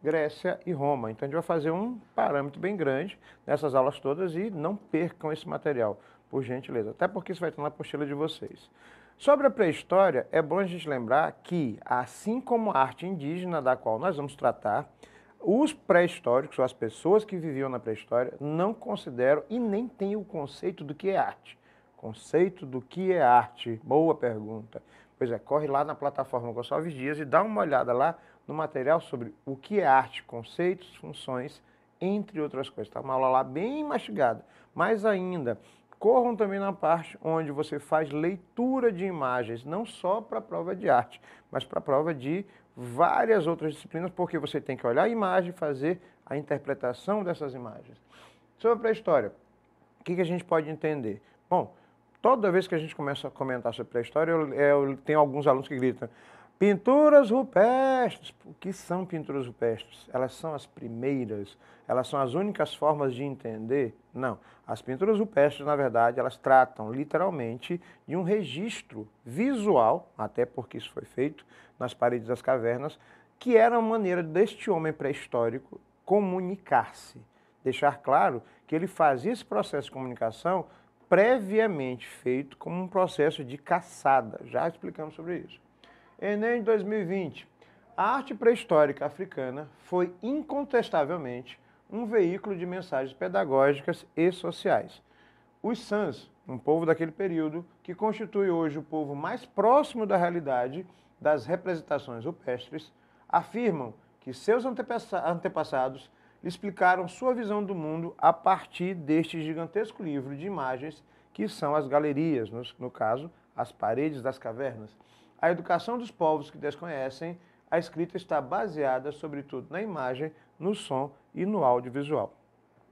Grécia e Roma. Então a gente vai fazer um parâmetro bem grande nessas aulas todas e não percam esse material, por gentileza. Até porque isso vai estar na apostila de vocês. Sobre a pré-história, é bom a gente lembrar que, assim como a arte indígena, da qual nós vamos tratar, os pré-históricos, ou as pessoas que viviam na pré-história, não consideram e nem têm o conceito do que é arte. Conceito do que é arte? Boa pergunta. Pois é, corre lá na plataforma Gonçalves Dias e dá uma olhada lá no material sobre o que é arte, conceitos, funções, entre outras coisas. Está uma aula lá bem mastigada. Mais ainda, corram também na parte onde você faz leitura de imagens, não só para a prova de arte, mas para a prova de várias outras disciplinas, porque você tem que olhar a imagem e fazer a interpretação dessas imagens. Sobre a pré-história, o que a gente pode entender? Bom, toda vez que a gente começa a comentar sobre pré-história, eu tenho alguns alunos que gritam: pinturas rupestres. O que são pinturas rupestres? Elas são as primeiras? Elas são as únicas formas de entender? Não. As pinturas rupestres, na verdade, elas tratam literalmente de um registro visual, até porque isso foi feito nas paredes das cavernas, que era uma maneira deste homem pré-histórico comunicar-se. Deixar claro que ele fazia esse processo de comunicação previamente feito como um processo de caçada. Já explicamos sobre isso. Enem 2020. A arte pré-histórica africana foi incontestavelmente um veículo de mensagens pedagógicas e sociais. Os Sans, um povo daquele período, que constitui hoje o povo mais próximo da realidade das representações rupestres, afirmam que seus antepassados explicaram sua visão do mundo a partir deste gigantesco livro de imagens que são as galerias, no caso, as paredes das cavernas. A educação dos povos que desconhecem, a escrita está baseada, sobretudo, na imagem, no som e no audiovisual.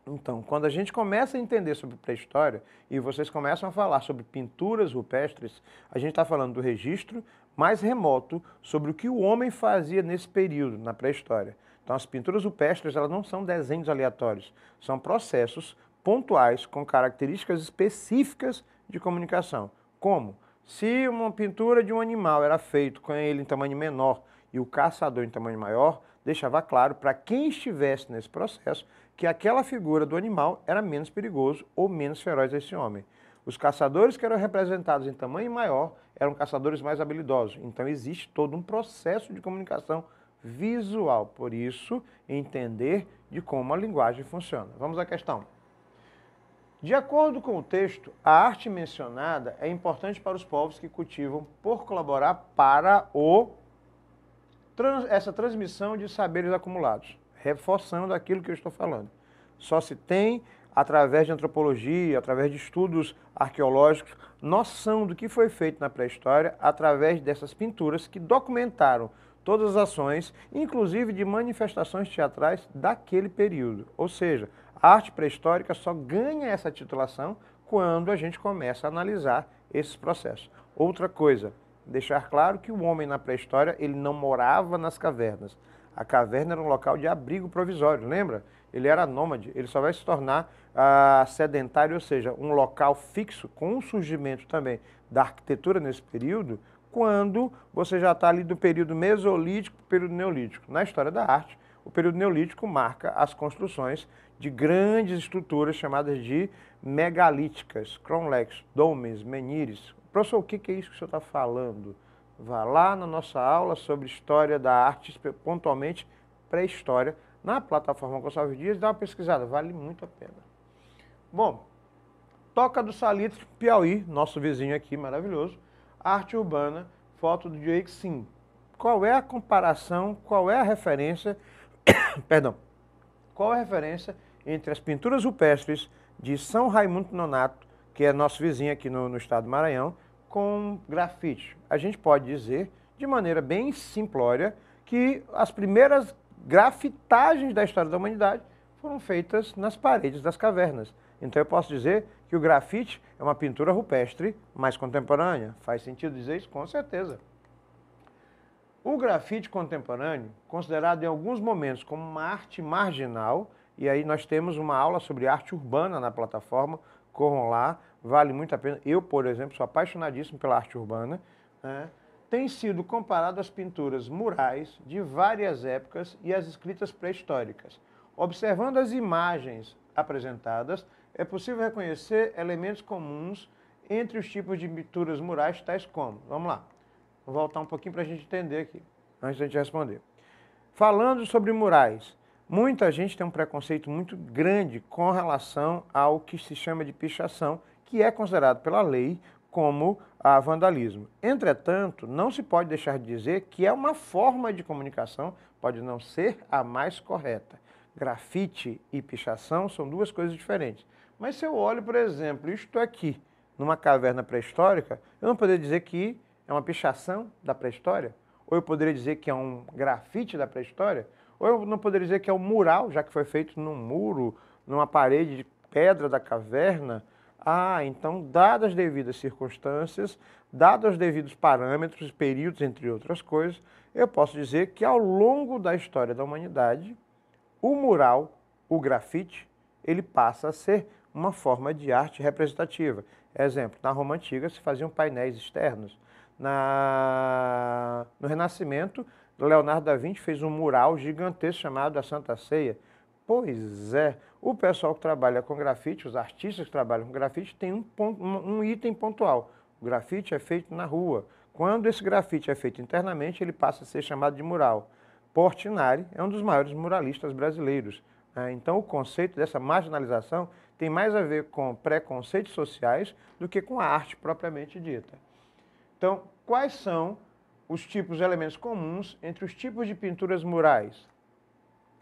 Então, quando a gente começa a entender sobre pré-história e vocês começam a falar sobre pinturas rupestres, a gente está falando do registro mais remoto sobre o que o homem fazia nesse período, na pré-história. Então, as pinturas rupestres, elas não são desenhos aleatórios, são processos pontuais com características específicas de comunicação. Como? Se uma pintura de um animal era feita com ele em tamanho menor e o caçador em tamanho maior, deixava claro para quem estivesse nesse processo que aquela figura do animal era menos perigoso ou menos feroz a esse homem. Os caçadores que eram representados em tamanho maior eram caçadores mais habilidosos. Então existe todo um processo de comunicação visual. Por isso, entender de como a linguagem funciona. Vamos à questão. De acordo com o texto, a arte mencionada é importante para os povos que cultivam por colaborar para essa transmissão de saberes acumulados, reforçando aquilo que eu estou falando. Só se tem através de antropologia, através de estudos arqueológicos, noção do que foi feito na pré-história através dessas pinturas que documentaram todas as ações, inclusive de manifestações teatrais daquele período. Ou seja, a arte pré-histórica só ganha essa titulação quando a gente começa a analisar esses processos. Outra coisa, deixar claro que o homem na pré-história ele não morava nas cavernas. A caverna era um local de abrigo provisório, lembra? Ele era nômade, ele só vai se tornar sedentário, ou seja, um local fixo com o surgimento também da arquitetura nesse período, quando você já está ali do período mesolítico para o período neolítico. Na história da arte, o período neolítico marca as construções de grandes estruturas chamadas de megalíticas, cromlechs, domes, menhires. Professor, o que é isso que o senhor está falando? Vá lá na nossa aula sobre história da arte, pontualmente pré-história, na plataforma Gonçalves Dias, dá uma pesquisada, vale muito a pena. Bom, Toca do Salitre, Piauí, nosso vizinho aqui, maravilhoso. Arte urbana, foto do Jake Sim. Qual é a comparação, qual é a referência, perdão, qual é a referência entre as pinturas rupestres de São Raimundo Nonato, que é nosso vizinho aqui no estado do Maranhão, com grafite? A gente pode dizer, de maneira bem simplória, que as primeiras grafitagens da história da humanidade foram feitas nas paredes das cavernas. Então eu posso dizer que o grafite é uma pintura rupestre mais contemporânea. Faz sentido dizer isso? Com certeza. O grafite contemporâneo, considerado em alguns momentos como uma arte marginal, e aí nós temos uma aula sobre arte urbana na plataforma, corram lá, vale muito a pena. Eu, por exemplo, sou apaixonadíssimo pela arte urbana, né? Tem sido comparado às pinturas murais de várias épocas e às escritas pré-históricas. Observando as imagens apresentadas, é possível reconhecer elementos comuns entre os tipos de pinturas murais, tais como... Vamos lá, vou voltar um pouquinho para a gente entender aqui, antes de a gente responder. Falando sobre murais, muita gente tem um preconceito muito grande com relação ao que se chama de pichação, que é considerado pela lei como vandalismo. Entretanto, não se pode deixar de dizer que é uma forma de comunicação, pode não ser a mais correta. Grafite e pichação são duas coisas diferentes. Mas se eu olho, por exemplo, isto aqui, numa caverna pré-histórica, eu não poderia dizer que é uma pichação da pré-história? Ou eu poderia dizer que é um grafite da pré-história? Ou eu não poderia dizer que é um mural, já que foi feito num muro, numa parede de pedra da caverna? Então, dadas as devidas circunstâncias, dados os devidos parâmetros, períodos, entre outras coisas, eu posso dizer que ao longo da história da humanidade, o mural, o grafite, ele passa a ser uma forma de arte representativa. Exemplo, na Roma Antiga se faziam painéis externos. No Renascimento, Leonardo da Vinci fez um mural gigantesco chamado a Santa Ceia. Pois é, o pessoal que trabalha com grafite, os artistas que trabalham com grafite, tem um item pontual. O grafite é feito na rua. Quando esse grafite é feito internamente, ele passa a ser chamado de mural. Portinari é um dos maiores muralistas brasileiros. Então, o conceito dessa marginalização tem mais a ver com preconceitos sociais do que com a arte propriamente dita. Então, quais são os tipos de elementos comuns entre os tipos de pinturas murais?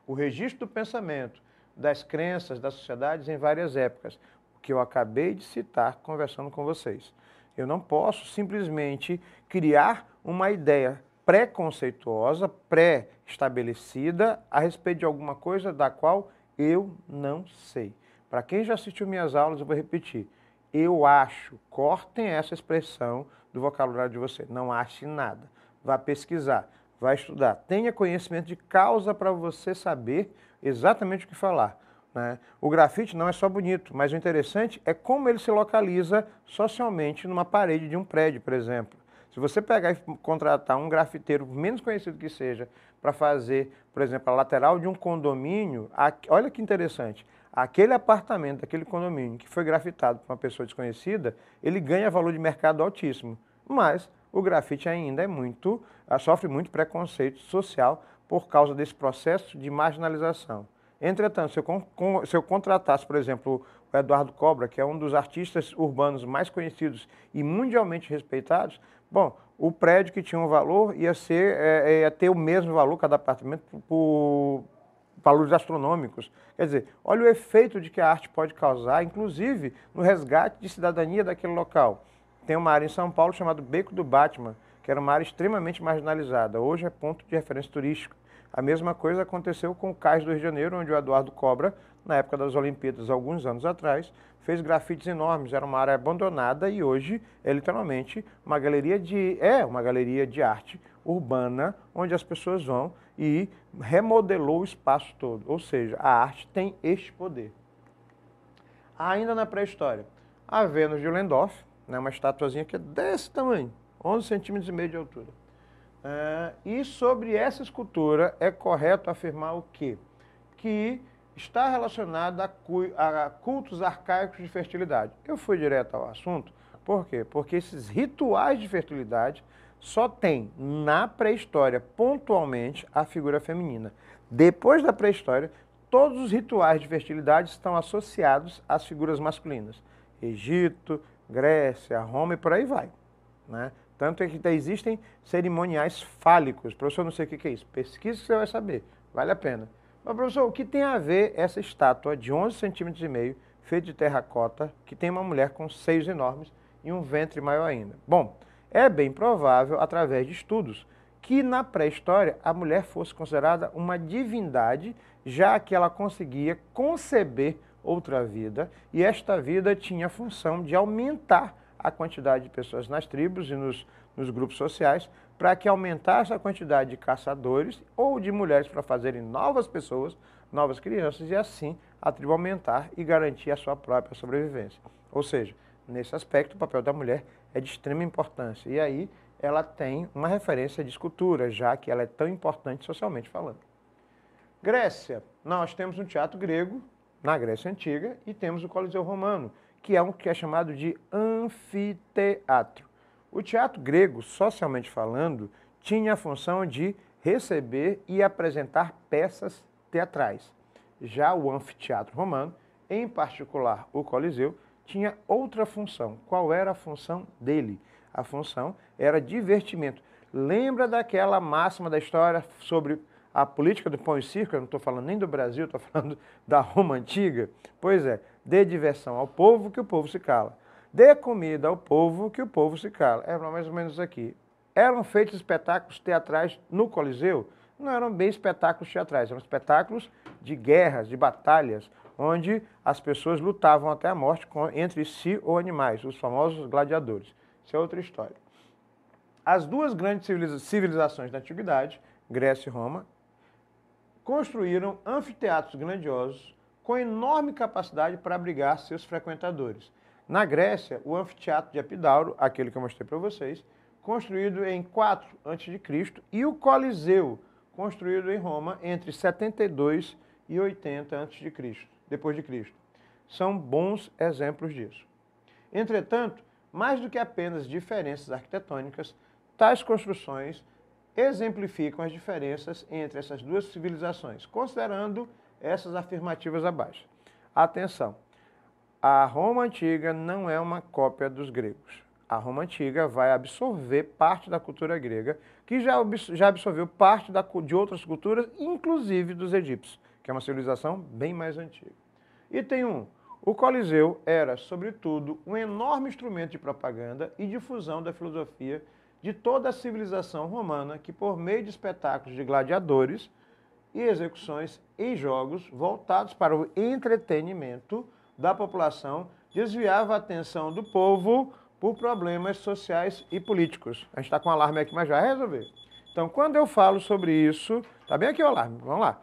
O registro do pensamento, das crenças, das sociedades em várias épocas, o que eu acabei de citar conversando com vocês. Eu não posso simplesmente criar uma ideia preconceituosa, pré-estabelecida a respeito de alguma coisa da qual eu não sei. Para quem já assistiu minhas aulas, eu vou repetir. Eu acho, cortem essa expressão do vocabulário de você. Não ache nada. Vá pesquisar, vá estudar. Tenha conhecimento de causa para você saber exatamente o que falar, né? O grafite não é só bonito, mas o interessante é como ele se localiza socialmente numa parede de um prédio, por exemplo. Se você pegar e contratar um grafiteiro, menos conhecido que seja, para fazer, por exemplo, a lateral de um condomínio, olha que interessante, aquele apartamento, aquele condomínio que foi grafitado por uma pessoa desconhecida, ele ganha valor de mercado altíssimo, mas o grafite ainda sofre muito preconceito social por causa desse processo de marginalização. Entretanto, se eu contratasse, por exemplo, o Eduardo Cobra, que é um dos artistas urbanos mais conhecidos e mundialmente respeitados, bom, o prédio que tinha um valor ia ter o mesmo valor, cada apartamento, por valores astronômicos. Quer dizer, olha o efeito de que a arte pode causar, inclusive no resgate de cidadania daquele local. Tem uma área em São Paulo chamada Beco do Batman, que era uma área extremamente marginalizada. Hoje é ponto de referência turístico. A mesma coisa aconteceu com o Cais do Rio de Janeiro, onde o Eduardo Cobra, na época das Olimpíadas, alguns anos atrás, fez grafites enormes. Era uma área abandonada e hoje é literalmente uma galeria de arte urbana, onde as pessoas vão e remodelou o espaço todo. Ou seja, a arte tem este poder. Ainda na pré-história, a Vênus de Willendorf, né, uma estatuazinha que é desse tamanho, 11,5 centímetros de altura. E sobre essa escultura é correto afirmar o quê? Que está relacionada a cultos arcaicos de fertilidade. Eu fui direto ao assunto, por quê? Porque esses rituais de fertilidade só tem na pré-história, pontualmente, a figura feminina. Depois da pré-história, todos os rituais de fertilidade estão associados às figuras masculinas. Egito, Grécia, Roma e por aí vai, né? Tanto é que existem cerimoniais fálicos. Professor, não sei o que é isso. Pesquisa que você vai saber. Vale a pena. Mas, professor, o que tem a ver essa estátua de 11,5 centímetros, feita de terracota, que tem uma mulher com seios enormes e um ventre maior ainda? Bom, é bem provável, através de estudos, que na pré-história a mulher fosse considerada uma divindade, já que ela conseguia conceber outra vida, e esta vida tinha a função de aumentar a quantidade de pessoas nas tribos e nos grupos sociais, para que aumentasse a quantidade de caçadores ou de mulheres para fazerem novas pessoas, novas crianças, e assim a tribo aumentar e garantir a sua própria sobrevivência. Ou seja, nesse aspecto, o papel da mulher é de extrema importância. E aí ela tem uma referência de escultura, já que ela é tão importante socialmente falando. Grécia, nós temos um teatro grego, na Grécia Antiga, e temos o Coliseu Romano, que é chamado de anfiteatro. O teatro grego, socialmente falando, tinha a função de receber e apresentar peças teatrais. Já o anfiteatro romano, em particular o Coliseu, tinha outra função. Qual era a função dele? A função era divertimento. Lembra daquela máxima da história sobre a política do pão e circo? Eu não estou falando nem do Brasil, estou falando da Roma Antiga. Pois é, dê diversão ao povo que o povo se cala. Dê comida ao povo que o povo se cala. É mais ou menos aqui. Eram feitos espetáculos teatrais no Coliseu? Não eram bem espetáculos teatrais, eram espetáculos de guerras, de batalhas, onde as pessoas lutavam até a morte entre si ou animais, os famosos gladiadores. Isso é outra história. As duas grandes civilizações da Antiguidade, Grécia e Roma, construíram anfiteatros grandiosos com enorme capacidade para abrigar seus frequentadores. Na Grécia, o anfiteatro de Epidauro, aquele que eu mostrei para vocês, construído em 4 a.C., e o Coliseu, construído em Roma entre 72 e 80 depois de Cristo. São bons exemplos disso. Entretanto, mais do que apenas diferenças arquitetônicas, tais construções exemplificam as diferenças entre essas duas civilizações, considerando essas afirmativas abaixo. Atenção, a Roma Antiga não é uma cópia dos gregos. A Roma Antiga vai absorver parte da cultura grega, que já absorveu parte de outras culturas, inclusive dos egípcios, que é uma civilização bem mais antiga. E tem o Coliseu era, sobretudo, um enorme instrumento de propaganda e difusão da filosofia de toda a civilização romana, que por meio de espetáculos de gladiadores e execuções e jogos voltados para o entretenimento da população, desviava a atenção do povo por problemas sociais e políticos. A gente está com um alarme aqui, mas já vai resolver. Então, quando eu falo sobre isso, tá bem aqui o alarme, vamos lá.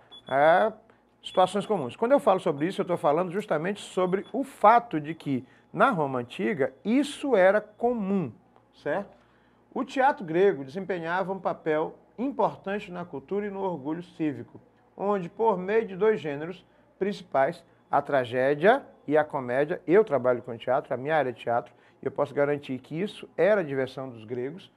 Situações comuns. Quando eu falo sobre isso, eu estou falando justamente sobre o fato de que, na Roma Antiga, isso era comum, certo? O teatro grego desempenhava um papel importante na cultura e no orgulho cívico, onde, por meio de 2 gêneros principais, a tragédia e a comédia, eu trabalho com teatro, a minha área é teatro, e eu posso garantir que isso era a diversão dos gregos,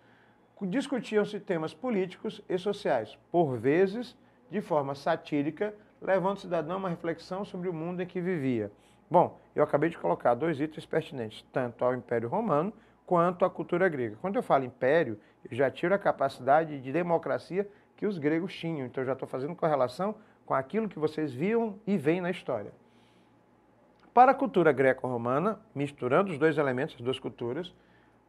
discutiam-se temas políticos e sociais, por vezes de forma satírica, levando o cidadão a uma reflexão sobre o mundo em que vivia. Bom, eu acabei de colocar 2 itens pertinentes, tanto ao Império Romano quanto à cultura grega. Quando eu falo império, eu já tiro a capacidade de democracia que os gregos tinham, então eu já estou fazendo correlação com aquilo que vocês viam e veem na história. Para a cultura greco-romana, misturando os dois elementos, as duas culturas,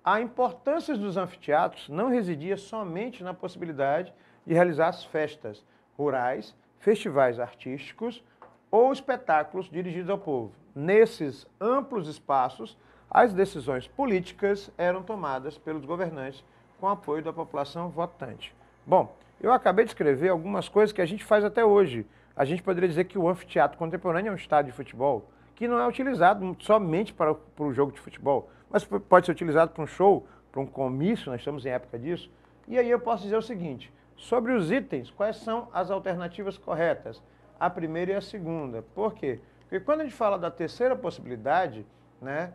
a importância dos anfiteatros não residia somente na possibilidade de realizar as festas rurais, festivais artísticos ou espetáculos dirigidos ao povo. Nesses amplos espaços, as decisões políticas eram tomadas pelos governantes com apoio da população votante. Bom, eu acabei de escrever algumas coisas que a gente faz até hoje. A gente poderia dizer que o anfiteatro contemporâneo é um estádio de futebol, que não é utilizado somente para o jogo de futebol, mas pode ser utilizado para um show, para um comício, nós estamos em época disso. E aí eu posso dizer o seguinte, sobre os itens, quais são as alternativas corretas? A primeira e a segunda. Por quê? Porque quando a gente fala da terceira possibilidade, né,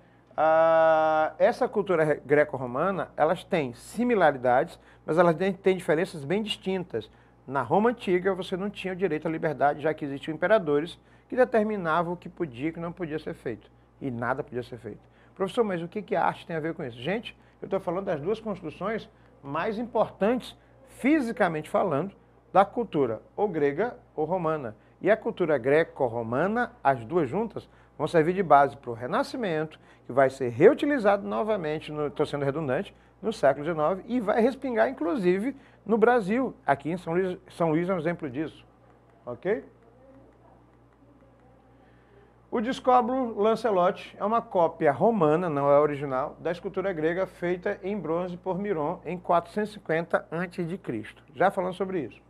essa cultura greco-romana, elas têm similaridades, mas elas têm diferenças bem distintas. Na Roma Antiga, você não tinha o direito à liberdade, já que existiam imperadores que determinavam o que podia e o que não podia ser feito. E nada podia ser feito. Professor, mas o que a arte tem a ver com isso? Gente, eu estou falando das duas construções mais importantes, fisicamente falando, da cultura ou grega ou romana. E a cultura greco-romana, as duas juntas, vão servir de base para o Renascimento, que vai ser reutilizado novamente, estou sendo redundante, no século XIX, e vai respingar, inclusive, no Brasil. Aqui em São Luís é um exemplo disso. Ok? O Discóbulo Lancelot é uma cópia romana, não é original, da escultura grega feita em bronze por Miron em 450 a.C. Já falando sobre isso.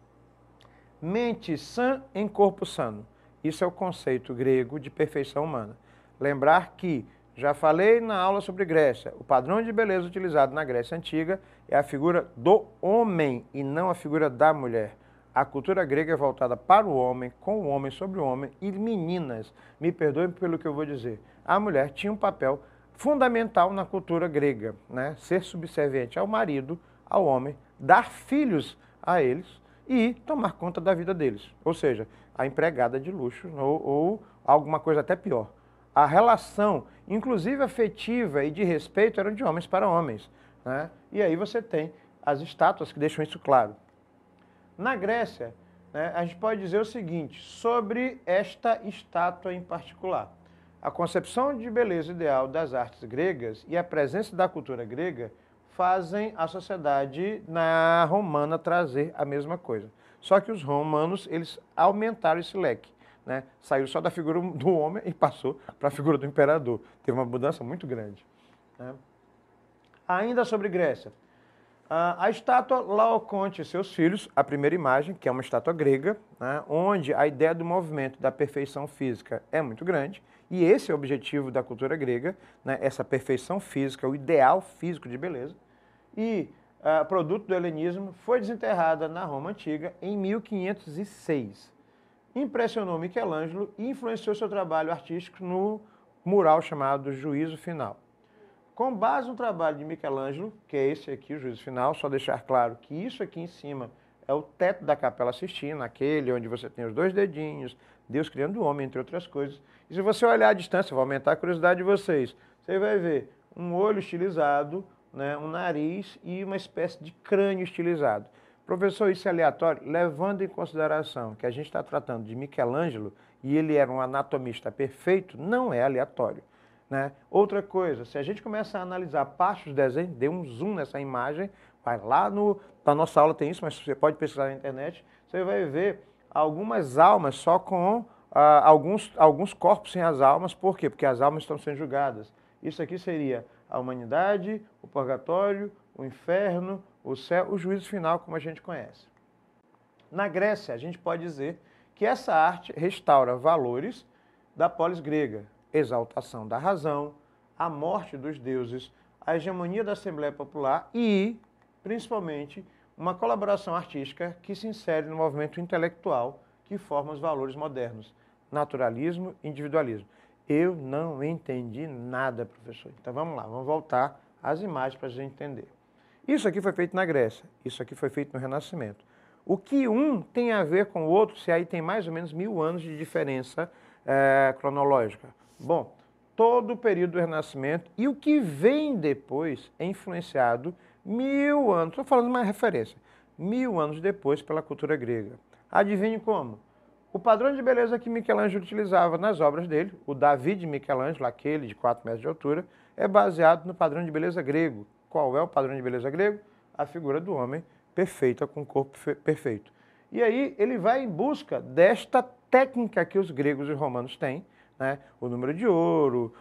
Mente sã em corpo sano. Isso é o conceito grego de perfeição humana. Lembrar que, já falei na aula sobre Grécia, o padrão de beleza utilizado na Grécia Antiga é a figura do homem e não a figura da mulher. A cultura grega é voltada para o homem, com o homem, sobre o homem. E meninas, me perdoem pelo que eu vou dizer, a mulher tinha um papel fundamental na cultura grega, né? Ser subserviente ao marido, ao homem, dar filhos a eles e tomar conta da vida deles. Ou seja, a empregada de luxo ou alguma coisa até pior. A relação, inclusive afetiva e de respeito, eram de homens para homens, né? E aí você tem as estátuas que deixam isso claro. Na Grécia, né, a gente pode dizer o seguinte, sobre esta estátua em particular. A concepção de beleza ideal das artes gregas e a presença da cultura grega fazem a sociedade romana trazer a mesma coisa. Só que os romanos, eles aumentaram esse leque, né? Saiu só da figura do homem e passou para a figura do imperador. Teve uma mudança muito grande, né? Ainda sobre Grécia. A estátua Laoconte e seus filhos, a primeira imagem, que é uma estátua grega, né, onde a ideia do movimento, da perfeição física é muito grande, e esse é o objetivo da cultura grega, né, essa perfeição física, o ideal físico de beleza, e produto do helenismo, foi desenterrada na Roma Antiga em 1506. Impressionou Michelangelo e influenciou seu trabalho artístico no mural chamado Juízo Final. Com base no trabalho de Michelangelo, que é esse aqui, o Juízo Final, só deixar claro que isso aqui em cima é o teto da Capela Sistina, aquele onde você tem os dois dedinhos, Deus criando o homem, entre outras coisas. E se você olhar à distância, vai aumentar a curiosidade de vocês, você vai ver um olho estilizado, né, um nariz e uma espécie de crânio estilizado. Professor, isso é aleatório? Levando em consideração que a gente está tratando de Michelangelo e ele era um anatomista perfeito, não é aleatório, né? Outra coisa, se a gente começa a analisar parte do desenho, dê um zoom nessa imagem, vai lá na nossa aula tem isso, mas você pode pesquisar na internet, você vai ver algumas almas só com alguns corpos sem as almas. Por quê? Porque as almas estão sendo julgadas. Isso aqui seria a humanidade, o purgatório, o inferno, o céu, o juízo final, como a gente conhece. Na Grécia, a gente pode dizer que essa arte restaura valores da polis grega, exaltação da razão, a morte dos deuses, a hegemonia da Assembleia Popular e, principalmente, uma colaboração artística que se insere no movimento intelectual que forma os valores modernos, naturalismo e individualismo. Eu não entendi nada, professor. Então vamos lá, vamos voltar às imagens para a gente entender. Isso aqui foi feito na Grécia, isso aqui foi feito no Renascimento. O que um tem a ver com o outro, se aí tem mais ou menos 1000 anos de diferença cronológica? Bom, todo o período do Renascimento e o que vem depois é influenciado 1000 anos, estou falando de uma referência, 1000 anos depois pela cultura grega. Adivinhe como? O padrão de beleza que Michelangelo utilizava nas obras dele, o Davi de Michelangelo, aquele de 4 metros de altura, é baseado no padrão de beleza grego. Qual é o padrão de beleza grego? A figura do homem perfeita, com o corpo perfeito. E aí ele vai em busca desta técnica que os gregos e romanos têm, né? O número de ouro,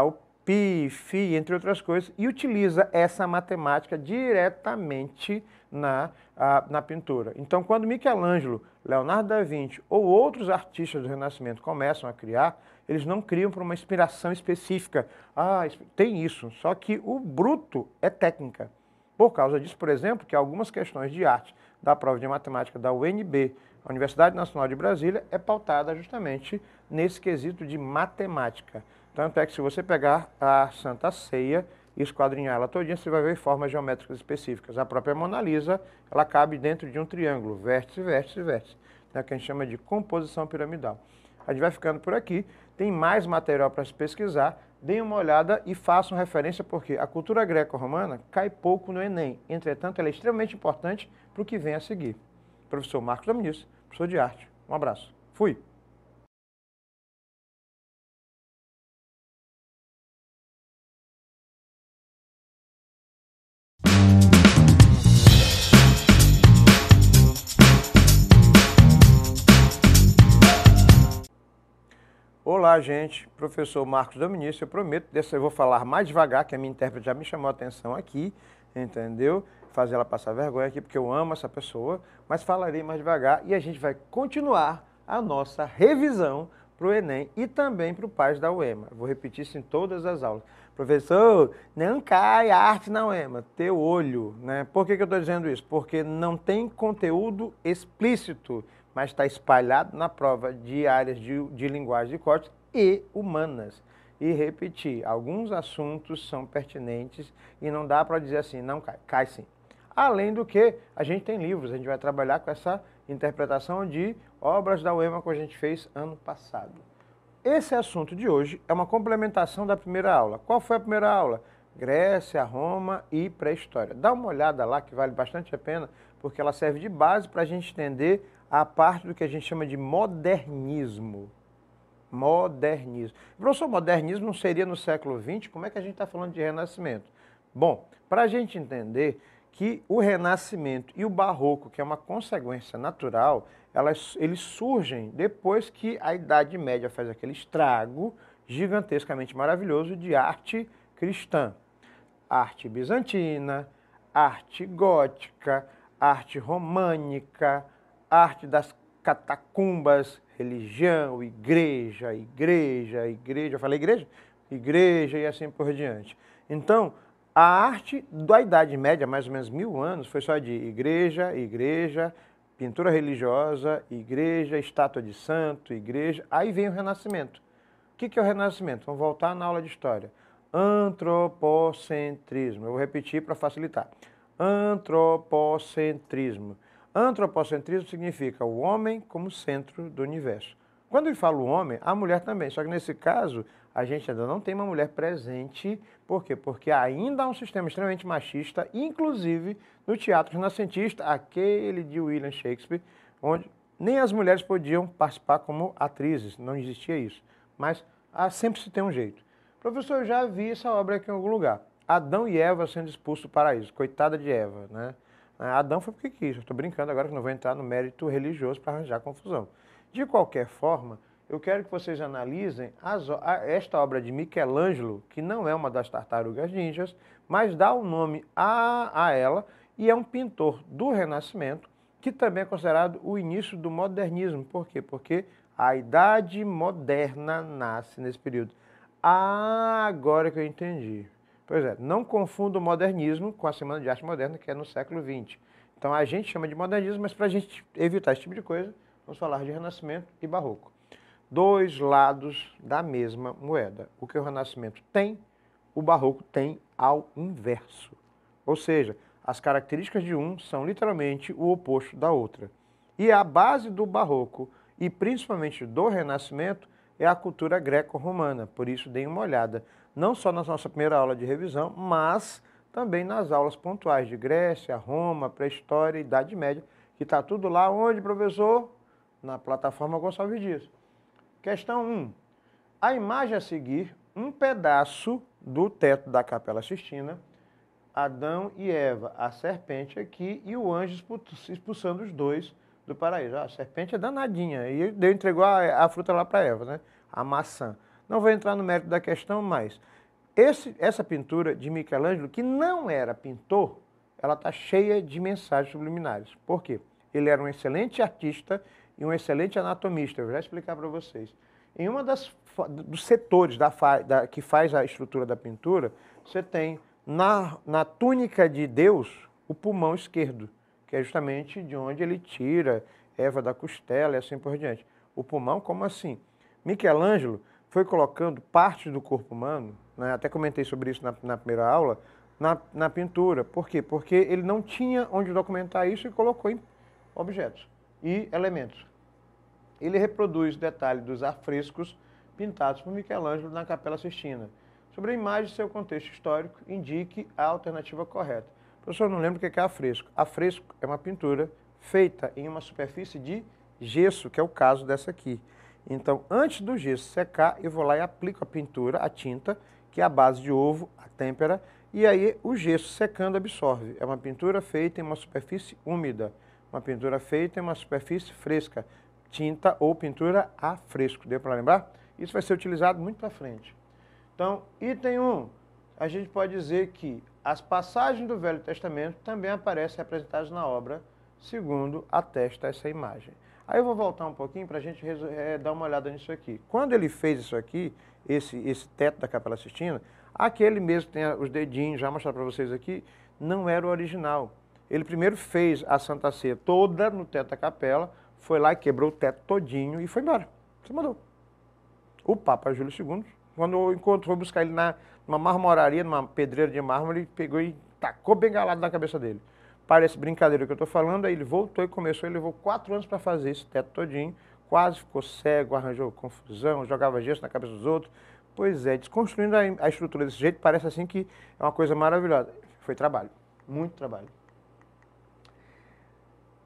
o pi, fi, entre outras coisas, e utiliza essa matemática diretamente na pintura. Então, quando Michelangelo, Leonardo da Vinci ou outros artistas do Renascimento começam a criar, eles não criam para uma inspiração específica. Tem isso, só que o bruto é técnica. Por causa disso, por exemplo, que algumas questões de arte da prova de matemática da UNB, a Universidade Nacional de Brasília, é pautada justamente nesse quesito de matemática. Tanto é que se você pegar a Santa Ceia e esquadrinhar ela todinha, você vai ver formas geométricas específicas. A própria Mona Lisa, ela cabe dentro de um triângulo, vértice, vértice, vértice, né, que a gente chama de composição piramidal. A gente vai ficando por aqui, tem mais material para se pesquisar, deem uma olhada e façam referência, porque a cultura greco-romana cai pouco no Enem. Entretanto, ela é extremamente importante para o que vem a seguir. Professor Marcos Dominici, professor de arte. Um abraço. Fui! Olá, gente. Professor Marcos Dominici, eu prometo, dessa eu vou falar mais devagar, que a minha intérprete já me chamou a atenção aqui, entendeu? Fazer ela passar vergonha aqui, porque eu amo essa pessoa, mas falarei mais devagar e a gente vai continuar a nossa revisão para o Enem e também para o PAS da UEMA. Eu vou repetir isso em todas as aulas. Professor, não cai a arte na UEMA, teu olho, né? Por que eu estou dizendo isso? Porque não tem conteúdo explícito, mas está espalhado na prova de áreas de linguagem de corte e humanas. E repetir, alguns assuntos são pertinentes e não dá para dizer assim, não cai, cai sim. Além do que, a gente tem livros, a gente vai trabalhar com essa interpretação de obras da UEMA que a gente fez ano passado. Esse assunto de hoje é uma complementação da primeira aula. Qual foi a primeira aula? Grécia, Roma e pré-história. Dá uma olhada lá que vale bastante a pena, porque ela serve de base para a gente entender a parte do que a gente chama de modernismo. Modernismo. Professor, modernismo não seria no século XX? Como é que a gente está falando de renascimento? Bom, para a gente entender que o renascimento e o barroco, que é uma consequência natural, eles surgem depois que a Idade Média faz aquele estrago gigantescamente maravilhoso de arte cristã. Arte bizantina, arte gótica, arte românica, arte das catacumbas, religião, igreja, igreja, igreja. Eu falei igreja? Igreja e assim por diante. Então, a arte da Idade Média, mais ou menos 1000 anos, foi só de igreja, igreja, pintura religiosa, igreja, estátua de santo, igreja. Aí vem o Renascimento. O que é o Renascimento? Vamos voltar na aula de história. Antropocentrismo. Eu vou repetir para facilitar. Antropocentrismo. Antropocentrismo significa o homem como centro do universo. Quando eu falo homem, a mulher também. Só que nesse caso, a gente ainda não tem uma mulher presente. Por quê? Porque ainda há um sistema extremamente machista, inclusive no teatro renascentista, aquele de William Shakespeare, onde nem as mulheres podiam participar como atrizes, não existia isso. Mas sempre se tem um jeito. Professor, eu já vi essa obra aqui em algum lugar. Adão e Eva sendo expulsos do paraíso. Coitada de Eva, né? Adão foi porque quis. Eu estou brincando agora que não vou entrar no mérito religioso para arranjar confusão. De qualquer forma, eu quero que vocês analisem esta obra de Michelangelo, que não é uma das tartarugas ninjas, mas dá o nome a ela, e é um pintor do Renascimento, que também é considerado o início do modernismo. Por quê? Porque a Idade Moderna nasce nesse período. Agora que eu entendi. Pois é, não confunda o modernismo com a Semana de Arte Moderna, que é no século XX. Então a gente chama de modernismo, mas para a gente evitar esse tipo de coisa, vamos falar de Renascimento e Barroco. Dois lados da mesma moeda. O que o Renascimento tem, o Barroco tem ao inverso. Ou seja, as características de um são literalmente o oposto da outra. E a base do Barroco, e principalmente do Renascimento, é a cultura greco-romana. Por isso, deem uma olhada, não só na nossa primeira aula de revisão, mas também nas aulas pontuais de Grécia, Roma, pré-história e Idade Média, que está tudo lá onde, professor? na plataforma Gonçalves Dias. Questão 1. A imagem a seguir, um pedaço do teto da Capela Sistina, Adão e Eva, a serpente aqui e o anjo expulsando os dois do paraíso. A serpente é danadinha e Deus entregou a fruta lá para Eva, né? A maçã. Não vou entrar no mérito da questão, mas essa pintura de Michelangelo, que não era pintor, ela está cheia de mensagens subliminares. Por quê? Ele era um excelente artista e um excelente anatomista. Eu vou já explicar para vocês. Em uma dos setores que faz a estrutura da pintura, você tem na túnica de Deus o pulmão esquerdo, que é justamente de onde ele tira Eva da costela e assim por diante. O pulmão, como assim? Michelangelo foi colocando partes do corpo humano, né, até comentei sobre isso na primeira aula, na pintura. Por quê? Porque ele não tinha onde documentar isso e colocou em objetos e elementos. Ele reproduz detalhes dos afrescos pintados por Michelangelo na Capela Sistina. Sobre a imagem e seu contexto histórico, indique a alternativa correta. Professor, não lembro o que é afresco. Afresco é uma pintura feita em uma superfície de gesso, que é o caso dessa aqui. Então, antes do gesso secar, eu vou lá e aplico a pintura, a tinta, que é a base de ovo, a têmpera, e aí o gesso secando absorve. É uma pintura feita em uma superfície úmida, uma pintura feita em uma superfície fresca, tinta ou pintura a fresco. Deu para lembrar? Isso vai ser utilizado muito para frente. Então, item 1, a gente pode dizer que as passagens do Velho Testamento também aparecem representadas na obra, segundo atesta essa imagem. Aí eu vou voltar um pouquinho para a gente dar uma olhada nisso aqui. Quando ele fez isso aqui, esse teto da Capela Sistina, aquele mesmo que tem os dedinhos, já mostrar para vocês aqui, não era o original. Ele primeiro fez a Santa Ceia toda no teto da capela, foi lá e quebrou o teto todinho e foi embora. Você mandou. O Papa Júlio II, quando foi buscar ele numa marmoraria, numa pedreira de mármore, ele pegou e tacou bengalado na cabeça dele. Parece brincadeira o que eu estou falando, aí ele voltou e começou, ele levou 4 anos para fazer esse teto todinho, quase ficou cego, arranjou confusão, jogava gesso na cabeça dos outros. Pois é, desconstruindo a estrutura desse jeito, parece assim que é uma coisa maravilhosa. Foi trabalho, muito trabalho.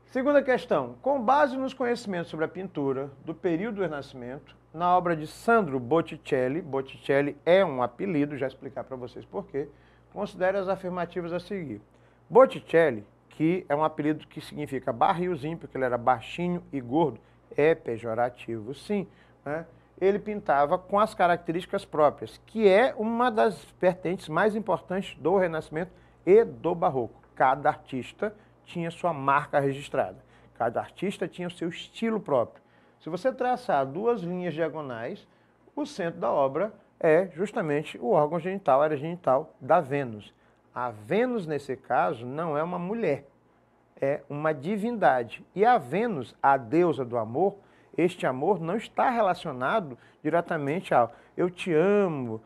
Segunda questão. Com base nos conhecimentos sobre a pintura do período do Renascimento, na obra de Sandro Botticelli, Botticelli é um apelido, já explicar para vocês por quê, considere as afirmativas a seguir. Botticelli, que é um apelido que significa barrilzinho, porque ele era baixinho e gordo, é pejorativo, sim, né? Ele pintava com as características próprias, que é uma das vertentes mais importantes do Renascimento e do Barroco. Cada artista tinha sua marca registrada, cada artista tinha o seu estilo próprio. Se você traçar 2 linhas diagonais, o centro da obra é justamente o órgão genital, a área genital da Vênus. A Vênus, nesse caso, não é uma mulher, é uma divindade. E a Vênus, a deusa do amor, este amor não está relacionado diretamente ao eu te amo,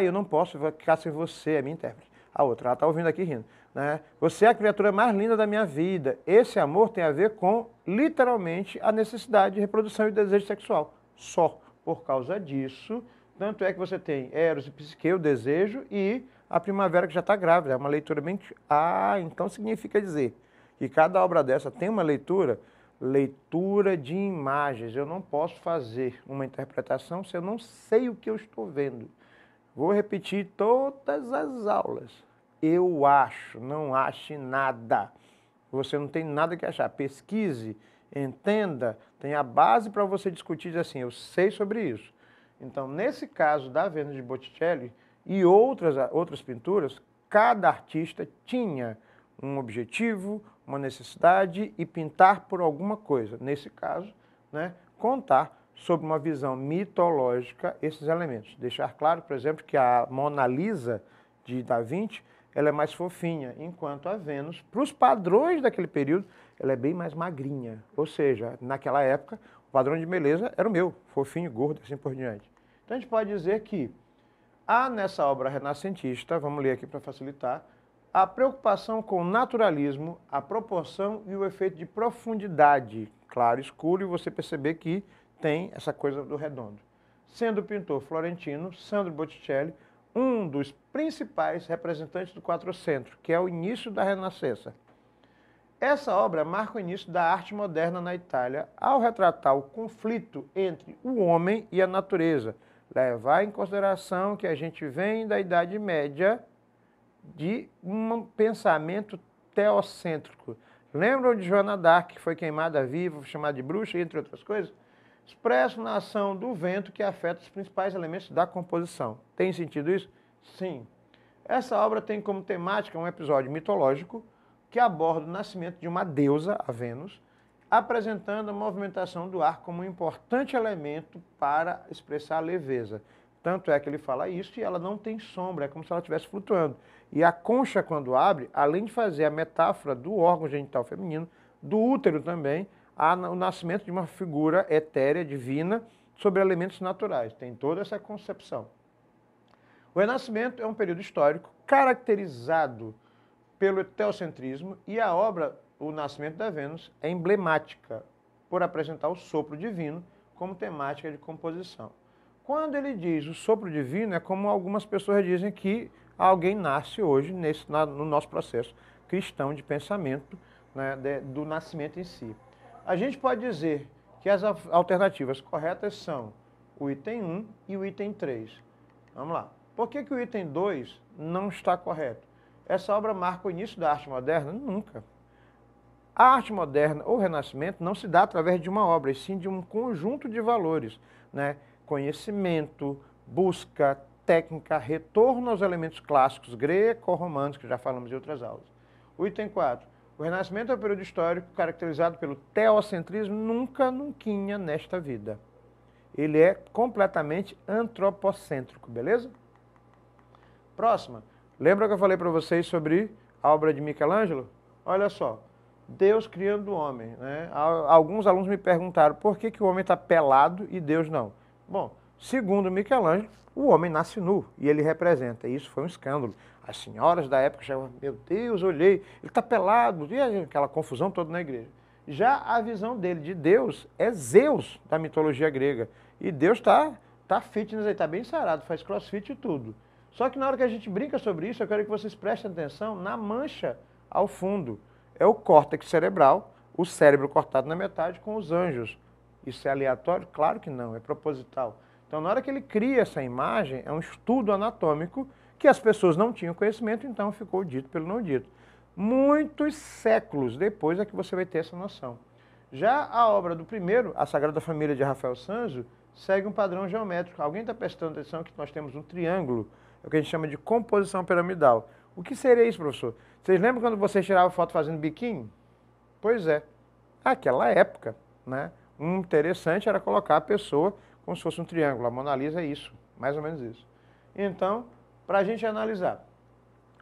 eu não posso ficar sem você, é minha intérprete. A outra, ela está ouvindo aqui rindo, né? Você é a criatura mais linda da minha vida. Esse amor tem a ver com, literalmente, a necessidade de reprodução e desejo sexual. Só por causa disso, tanto é que você tem Eros e Psique, o desejo, e a primavera que já está grávida. É uma leitura bem... então significa dizer que cada obra dessa tem uma leitura de imagens. Eu não posso fazer uma interpretação se eu não sei o que eu estou vendo. Vou repetir todas as aulas. Eu acho, não ache nada. Você não tem nada que achar. Pesquise, entenda, tenha a base para você discutir, dizer assim, eu sei sobre isso. Então, nesse caso da Vênus de Botticelli e outras pinturas, cada artista tinha um objetivo, uma necessidade e pintar por alguma coisa. Nesse caso, né, contar sobre uma visão mitológica esses elementos. Deixar claro, por exemplo, que a Mona Lisa de Da Vinci, ela é mais fofinha, enquanto a Vênus, para os padrões daquele período, ela é bem mais magrinha. Ou seja, naquela época, o padrão de beleza era o meu, fofinho, gordo, assim por diante. Então a gente pode dizer que há nessa obra renascentista, vamos ler aqui para facilitar, a preocupação com o naturalismo, a proporção e o efeito de profundidade, claro, escuro, e você perceber que tem essa coisa do redondo. Sendo o pintor florentino, Sandro Botticelli, um dos principais representantes do Quatrocento, que é o início da Renascença. Essa obra marca o início da arte moderna na Itália, ao retratar o conflito entre o homem e a natureza, levar em consideração que a gente vem da Idade Média de um pensamento teocêntrico. Lembram de Joana d'Arc, que foi queimada viva, chamada de bruxa, entre outras coisas? Expresso na ação do vento que afeta os principais elementos da composição. Tem sentido isso? Sim. Essa obra tem como temática um episódio mitológico que aborda o nascimento de uma deusa, a Vênus, apresentando a movimentação do ar como um importante elemento para expressar a leveza. Tanto é que ele fala isso e ela não tem sombra, é como se ela estivesse flutuando. E a concha, quando abre, além de fazer a metáfora do órgão genital feminino, do útero também, há o nascimento de uma figura etérea, divina, sobre elementos naturais. Tem toda essa concepção. O Renascimento é um período histórico caracterizado pelo teocentrismo e a obra O Nascimento da Vênus é emblemática por apresentar o sopro divino como temática de composição. Quando ele diz o sopro divino, é como algumas pessoas dizem que alguém nasce hoje no nosso processo cristão de pensamento, né, do nascimento em si. A gente pode dizer que as alternativas corretas são o item 1 e o item 3. Vamos lá. Por que o item 2 não está correto? Essa obra marca o início da arte moderna? Nunca. A arte moderna ou renascimento não se dá através de uma obra, e sim de um conjunto de valores, né? Conhecimento, busca, técnica, retorno aos elementos clássicos greco-romanos, que já falamos em outras aulas. O item 4. O Renascimento é um período histórico caracterizado pelo teocentrismo nunca nesta vida. Ele é completamente antropocêntrico, beleza? Próxima. Lembra que eu falei para vocês sobre a obra de Michelangelo? Olha só, Deus criando o homem, né? Alguns alunos me perguntaram por que o homem está pelado e Deus não. Bom, segundo Michelangelo, o homem nasce nu e ele representa. Isso foi um escândalo. As senhoras da época chamavam, meu Deus, olhei, ele está pelado, e aquela confusão toda na igreja. Já a visão dele de Deus é Zeus, da mitologia grega. E Deus está fitness aí, está bem sarado, faz crossfit e tudo. Só que na hora que a gente brinca sobre isso, eu quero que vocês prestem atenção na mancha ao fundo. É o córtex cerebral, o cérebro cortado na metade com os anjos. Isso é aleatório? Claro que não, é proposital. Então, na hora que ele cria essa imagem, é um estudo anatômico que as pessoas não tinham conhecimento, então ficou dito pelo não dito. Muitos séculos depois é que você vai ter essa noção. Já a obra do primeiro, A Sagrada Família de Rafael Sanzio, segue um padrão geométrico. Alguém está prestando atenção que nós temos um triângulo, é o que a gente chama de composição piramidal. O que seria isso, professor? Vocês lembram quando você tirava foto fazendo biquinho? Pois é, naquela época, né? Um interessante era colocar a pessoa como se fosse um triângulo. A Mona Lisa é isso, mais ou menos isso. Então, para a gente analisar,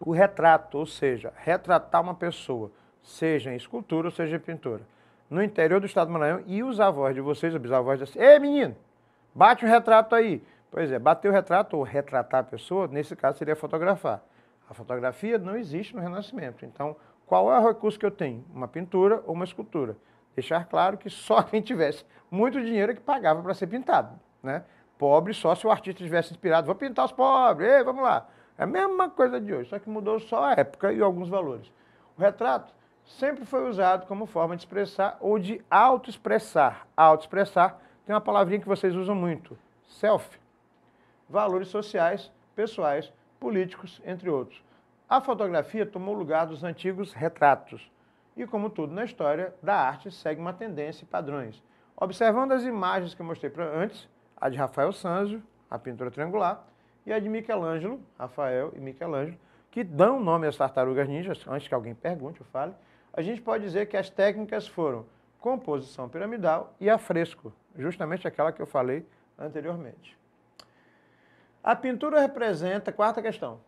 o retrato, ou seja, retratar uma pessoa, seja em escultura ou seja em pintura, no interior do estado do Maranhão, e os avós de vocês, os bisavós, dizem assim, ei menino, bate um retrato aí. Pois é, bater o retrato ou retratar a pessoa, nesse caso seria fotografar. A fotografia não existe no Renascimento. Então, qual é o recurso que eu tenho? Uma pintura ou uma escultura? Deixar claro que só quem tivesse muito dinheiro é que pagava para ser pintado, né? Pobre só se o artista tivesse inspirado, vou pintar os pobres, ei, vamos lá. É a mesma coisa de hoje, só que mudou só a época e alguns valores. O retrato sempre foi usado como forma de expressar ou de autoexpressar. Autoexpressar tem uma palavrinha que vocês usam muito, selfie. Valores sociais, pessoais, políticos, entre outros. A fotografia tomou o lugar dos antigos retratos. E como tudo na história da arte, segue uma tendência e padrões. Observando as imagens que eu mostrei antes, a de Rafael Sanzio, a pintura triangular, e a de Michelangelo, Rafael e Michelangelo, que dão nome às tartarugas ninjas, antes que alguém pergunte ou fale, a gente pode dizer que as técnicas foram composição piramidal e afresco, justamente aquela que eu falei anteriormente. A pintura representa, quarta questão,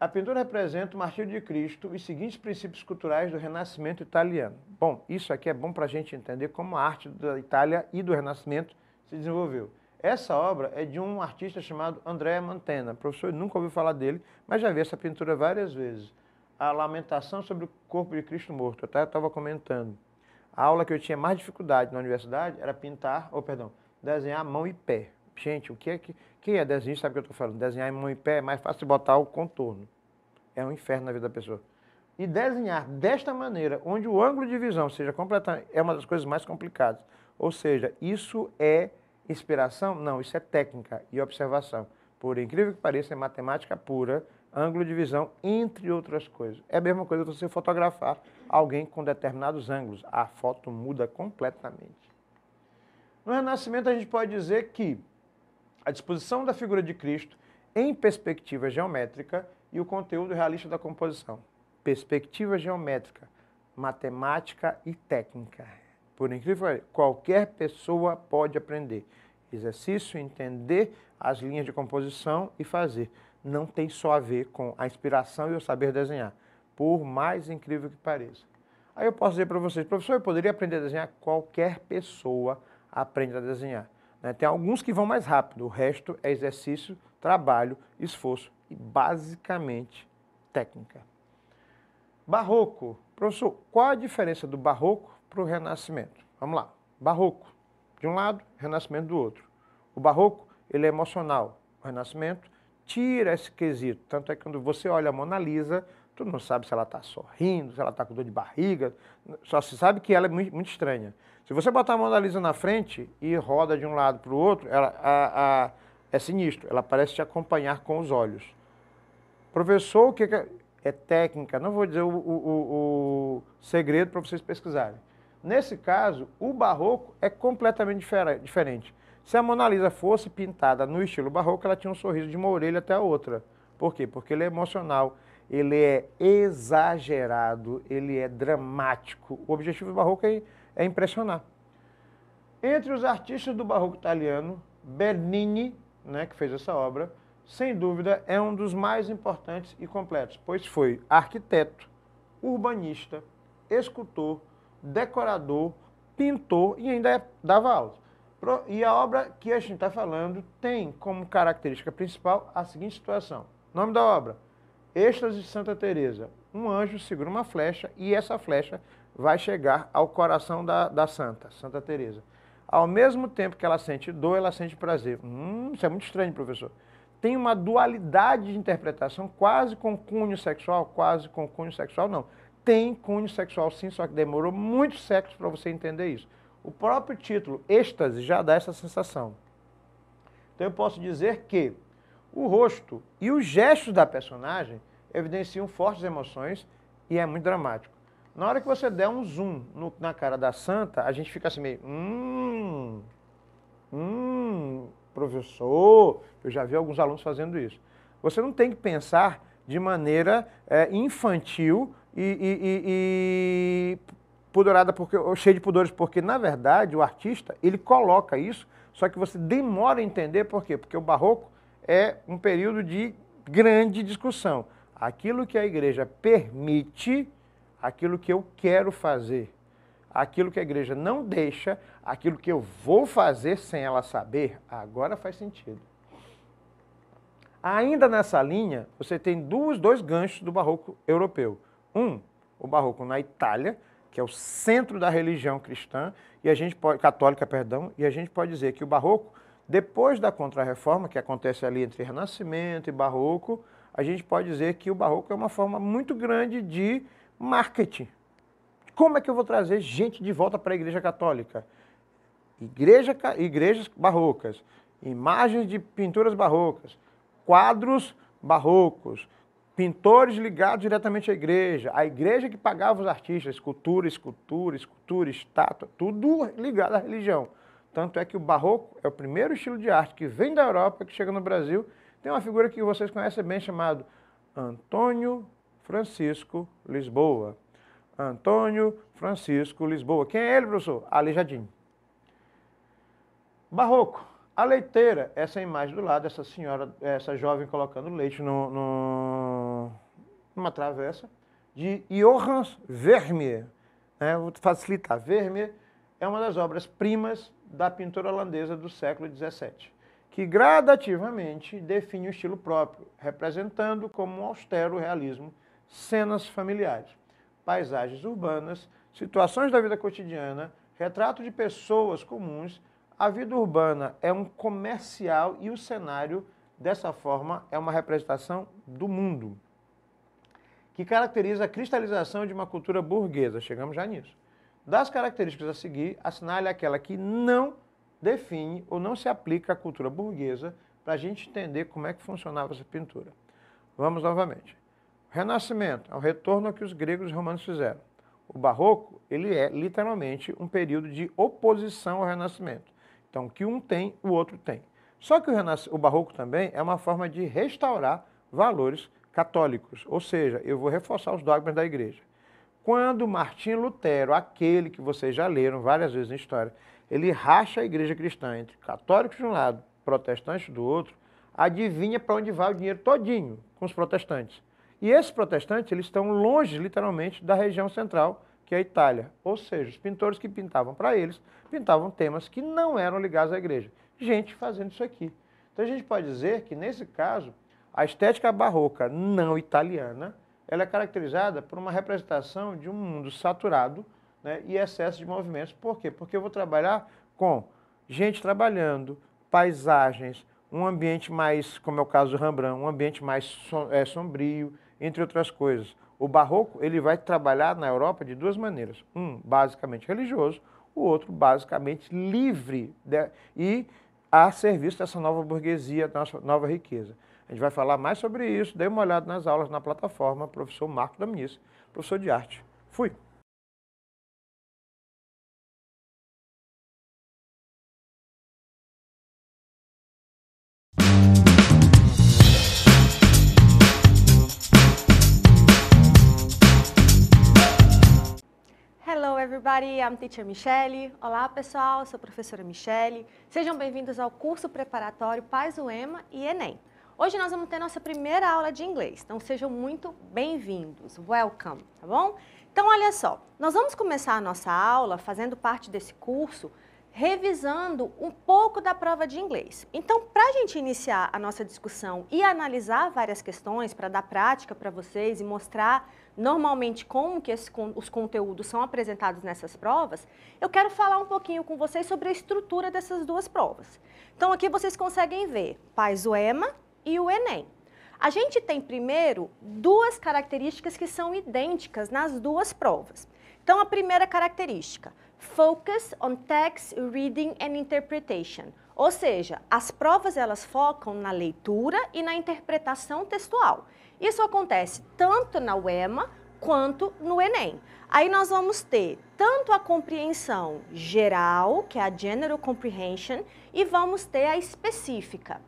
a pintura representa o martírio de Cristo e os seguintes princípios culturais do Renascimento italiano. Bom, isso aqui é bom para a gente entender como a arte da Itália e do Renascimento se desenvolveu. Essa obra é de um artista chamado Andrea Mantegna. O professor nunca ouviu falar dele, mas já vi essa pintura várias vezes. A Lamentação sobre o Corpo de Cristo Morto. Eu até estava comentando. A aula que eu tinha mais dificuldade na universidade era desenhar mão e pé. Gente, quem é desenhista sabe o que eu estou falando. Desenhar em mão e pé é mais fácil de botar o contorno. É um inferno na vida da pessoa. e desenhar desta maneira, onde o ângulo de visão seja completamente, é uma das coisas mais complicadas. Ou seja, isso é inspiração? Não, isso é técnica e observação. Por incrível que pareça, é matemática pura, ângulo de visão, entre outras coisas. É a mesma coisa que você fotografar alguém com determinados ângulos. A foto muda completamente. No Renascimento, a gente pode dizer que a disposição da figura de Cristo em perspectiva geométrica e o conteúdo realista da composição. Perspectiva geométrica, matemática e técnica. Por incrível que pareça, qualquer pessoa pode aprender. Exercício, entender as linhas de composição e fazer. Não tem só a ver com a inspiração e o saber desenhar, por mais incrível que pareça. Aí eu posso dizer para vocês, professor, eu poderia aprender a desenhar? Qualquer pessoa aprende a desenhar. Tem alguns que vão mais rápido, o resto é exercício, trabalho, esforço e basicamente técnica. Barroco. Professor, qual a diferença do barroco para o Renascimento? Vamos lá. Barroco, de um lado, Renascimento do outro. O barroco, ele é emocional. O Renascimento tira esse quesito. Tanto é que quando você olha a Mona Lisa, tu não sabe se ela está sorrindo, se ela está com dor de barriga, só se sabe que ela é muito estranha. Se você botar a Mona Lisa na frente e roda de um lado para o outro, é sinistro, ela parece te acompanhar com os olhos. Professor, o que é técnica? Não vou dizer o segredo para vocês pesquisarem. Nesse caso, o barroco é completamente diferente. Se a Mona Lisa fosse pintada no estilo barroco, ela tinha um sorriso de uma orelha até a outra. Por quê? Porque ele é emocional, ele é exagerado, ele é dramático. O objetivo do barroco é impressionar. Entre os artistas do barroco italiano, Bernini, que fez essa obra, sem dúvida é um dos mais importantes e completos, pois foi arquiteto, urbanista, escultor, decorador, pintor e ainda dava aulas. E a obra que a gente está falando tem como característica principal a seguinte situação. Nome da obra: Êxtase de Santa Teresa. Um anjo segura uma flecha e essa flecha vai chegar ao coração da Santa Teresa. Ao mesmo tempo que ela sente dor, ela sente prazer. Isso é muito estranho, professor. Tem uma dualidade de interpretação, quase com cunho sexual, não. Tem cunho sexual sim, só que demorou muitos séculos para você entender isso. O próprio título, êxtase, já dá essa sensação. Então eu posso dizer que o rosto e os gestos da personagem evidenciam fortes emoções e é muito dramático. Na hora que você der um zoom na cara da santa, a gente fica assim meio, professor, eu já vi alguns alunos fazendo isso. Você não tem que pensar de maneira infantil e pudorada, ou cheia de pudores, porque, na verdade, o artista, ele coloca isso, só que você demora a entender por quê? Porque o barroco é um período de grande discussão. Aquilo que a igreja permite, aquilo que eu quero fazer, aquilo que a igreja não deixa, aquilo que eu vou fazer sem ela saber, agora faz sentido. Ainda nessa linha, você tem dois ganchos do barroco europeu. O barroco na Itália, que é o centro da religião cristã, católica, e a gente pode dizer que o barroco, depois da Contra-Reforma, que acontece ali entre Renascimento e Barroco, a gente pode dizer que o barroco é uma forma muito grande de marketing. Como é que eu vou trazer gente de volta para a Igreja Católica? Igrejas barrocas, imagens de pinturas barrocas, quadros barrocos, pintores ligados diretamente à igreja, a igreja que pagava os artistas, escultura, estátua, tudo ligado à religião. Tanto é que o barroco é o primeiro estilo de arte que vem da Europa, que chega no Brasil. Tem uma figura que vocês conhecem bem, chamado Antônio Francisco Lisboa. Antônio Francisco Lisboa. Quem é ele, professor? Aleijadinho. Barroco. A leiteira, essa imagem do lado, essa senhora, essa jovem colocando leite numa travessa, de Johann Vermeer. Vou facilitar. Vermeer é uma das obras-primas da pintura holandesa do século XVII, que gradativamente define um estilo próprio, representando como um austero realismo cenas familiares, paisagens urbanas, situações da vida cotidiana, retrato de pessoas comuns. A vida urbana é um comercial e o cenário, dessa forma, é uma representação do mundo, que caracteriza a cristalização de uma cultura burguesa. Chegamos já nisso. Das características a seguir, assinale aquela que não define ou não se aplica à cultura burguesa para a gente entender como é que funcionava essa pintura. Vamos novamente. O Renascimento é o retorno ao que os gregos e romanos fizeram. O Barroco, ele é literalmente um período de oposição ao Renascimento. Então, o que um tem, o outro tem. Só que o Barroco também é uma forma de restaurar valores católicos, ou seja, eu vou reforçar os dogmas da igreja. Quando Martinho Lutero, aquele que vocês já leram várias vezes na história, ele racha a igreja cristã entre católicos de um lado, protestantes do outro, adivinha para onde vai o dinheiro todinho com os protestantes. E esses protestantes, eles estão longe, literalmente, da região central, que é a Itália. Ou seja, os pintores que pintavam para eles, pintavam temas que não eram ligados à igreja. Gente fazendo isso aqui. Então a gente pode dizer que, nesse caso, a estética barroca não italiana, ela é caracterizada por uma representação de um mundo saturado, né, e excesso de movimentos. Por quê? Porque eu vou trabalhar com gente trabalhando, paisagens, um ambiente mais, como é o caso do Rembrandt, um ambiente mais sombrio, entre outras coisas. O barroco, ele vai trabalhar na Europa de duas maneiras. Um, basicamente religioso, o outro, basicamente livre, e a serviço dessa nova burguesia, dessa nova riqueza. A gente vai falar mais sobre isso, dê uma olhada nas aulas na plataforma, professor Marcos Daminis, professor de arte. Fui! Hello everybody, I'm Teacher Michele. Olá pessoal, sou a professora Michele. Sejam bem-vindos ao curso preparatório Paz UEMA e Enem. Hoje nós vamos ter nossa primeira aula de inglês, então sejam muito bem-vindos. Welcome, tá bom? Então olha só, nós vamos começar a nossa aula fazendo parte desse curso, revisando um pouco da prova de inglês. Então, para a gente iniciar a nossa discussão e analisar várias questões para dar prática para vocês e mostrar normalmente como que os conteúdos são apresentados nessas provas, eu quero falar um pouquinho com vocês sobre a estrutura dessas duas provas. Então, aqui vocês conseguem ver Paz UEMA e o Enem. A gente tem primeiro duas características que são idênticas nas duas provas. Então, a primeira característica, Focus on Text, Reading and Interpretation. Ou seja, as provas elas focam na leitura e na interpretação textual. Isso acontece tanto na UEMA quanto no Enem. Aí nós vamos ter tanto a compreensão geral, que é a General Comprehension, e vamos ter a específica.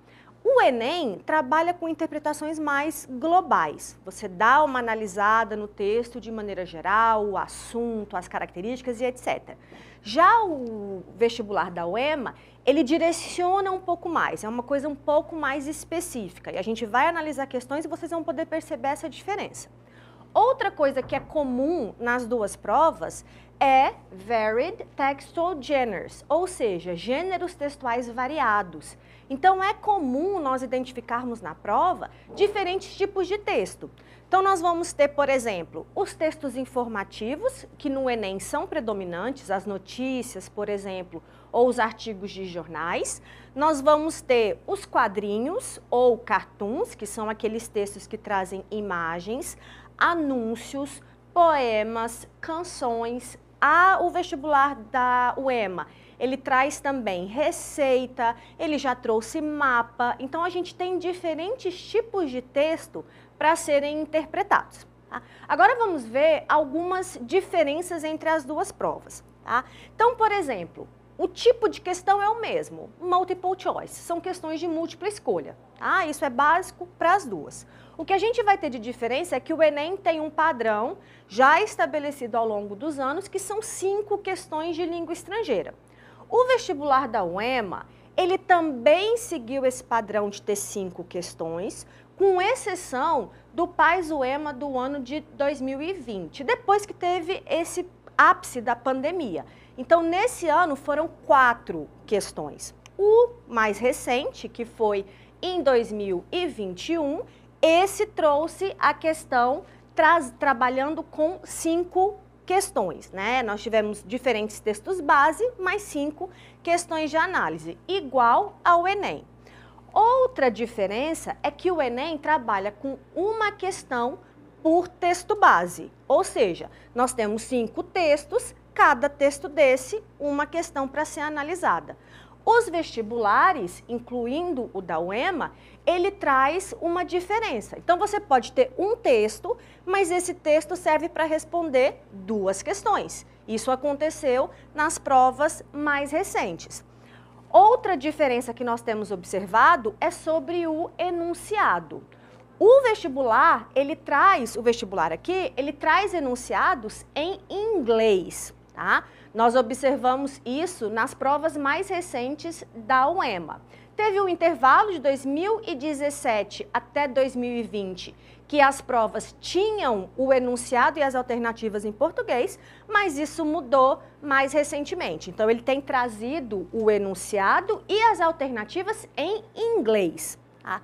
O Enem trabalha com interpretações mais globais. Você dá uma analisada no texto de maneira geral, o assunto, as características e etc. Já o vestibular da UEMA, ele direciona um pouco mais, é uma coisa um pouco mais específica. E a gente vai analisar questões e vocês vão poder perceber essa diferença. Outra coisa que é comum nas duas provas é Varied Textual Genres, ou seja, gêneros textuais variados. Então, é comum nós identificarmos na prova diferentes tipos de texto. Então, nós vamos ter, por exemplo, os textos informativos, que no Enem são predominantes, as notícias, por exemplo, ou os artigos de jornais. Nós vamos ter os quadrinhos ou cartoons, que são aqueles textos que trazem imagens, anúncios, poemas, canções. O vestibular da UEMA, ele traz também receita, ele já trouxe mapa. Então, a gente tem diferentes tipos de texto para serem interpretados. Tá? Agora, vamos ver algumas diferenças entre as duas provas. Tá? Então, por exemplo, o tipo de questão é o mesmo, multiple choice, são questões de múltipla escolha. Tá? Isso é básico para as duas. O que a gente vai ter de diferença é que o Enem tem um padrão já estabelecido ao longo dos anos, que são 5 questões de língua estrangeira. O vestibular da UEMA, ele também seguiu esse padrão de ter 5 questões, com exceção do Paz UEMA do ano de 2020, depois que teve esse ápice da pandemia. Então, nesse ano, foram 4 questões. O mais recente, que foi em 2021, esse trouxe a questão trabalhando com 5 questões, né? Nós tivemos diferentes textos base, mais 5 questões de análise, igual ao Enem. Outra diferença é que o Enem trabalha com uma questão por texto base. Ou seja, nós temos 5 textos, cada texto desse, uma questão para ser analisada. Os vestibulares, incluindo o da UEMA, ele traz uma diferença. Então, você pode ter um texto, mas esse texto serve para responder 2 questões. Isso aconteceu nas provas mais recentes. Outra diferença que nós temos observado é sobre o enunciado. O vestibular aqui, ele traz enunciados em inglês, tá? Nós observamos isso nas provas mais recentes da UEMA. Teve um intervalo de 2017 até 2020, que as provas tinham o enunciado e as alternativas em português, mas isso mudou mais recentemente. Então, ele tem trazido o enunciado e as alternativas em inglês, tá?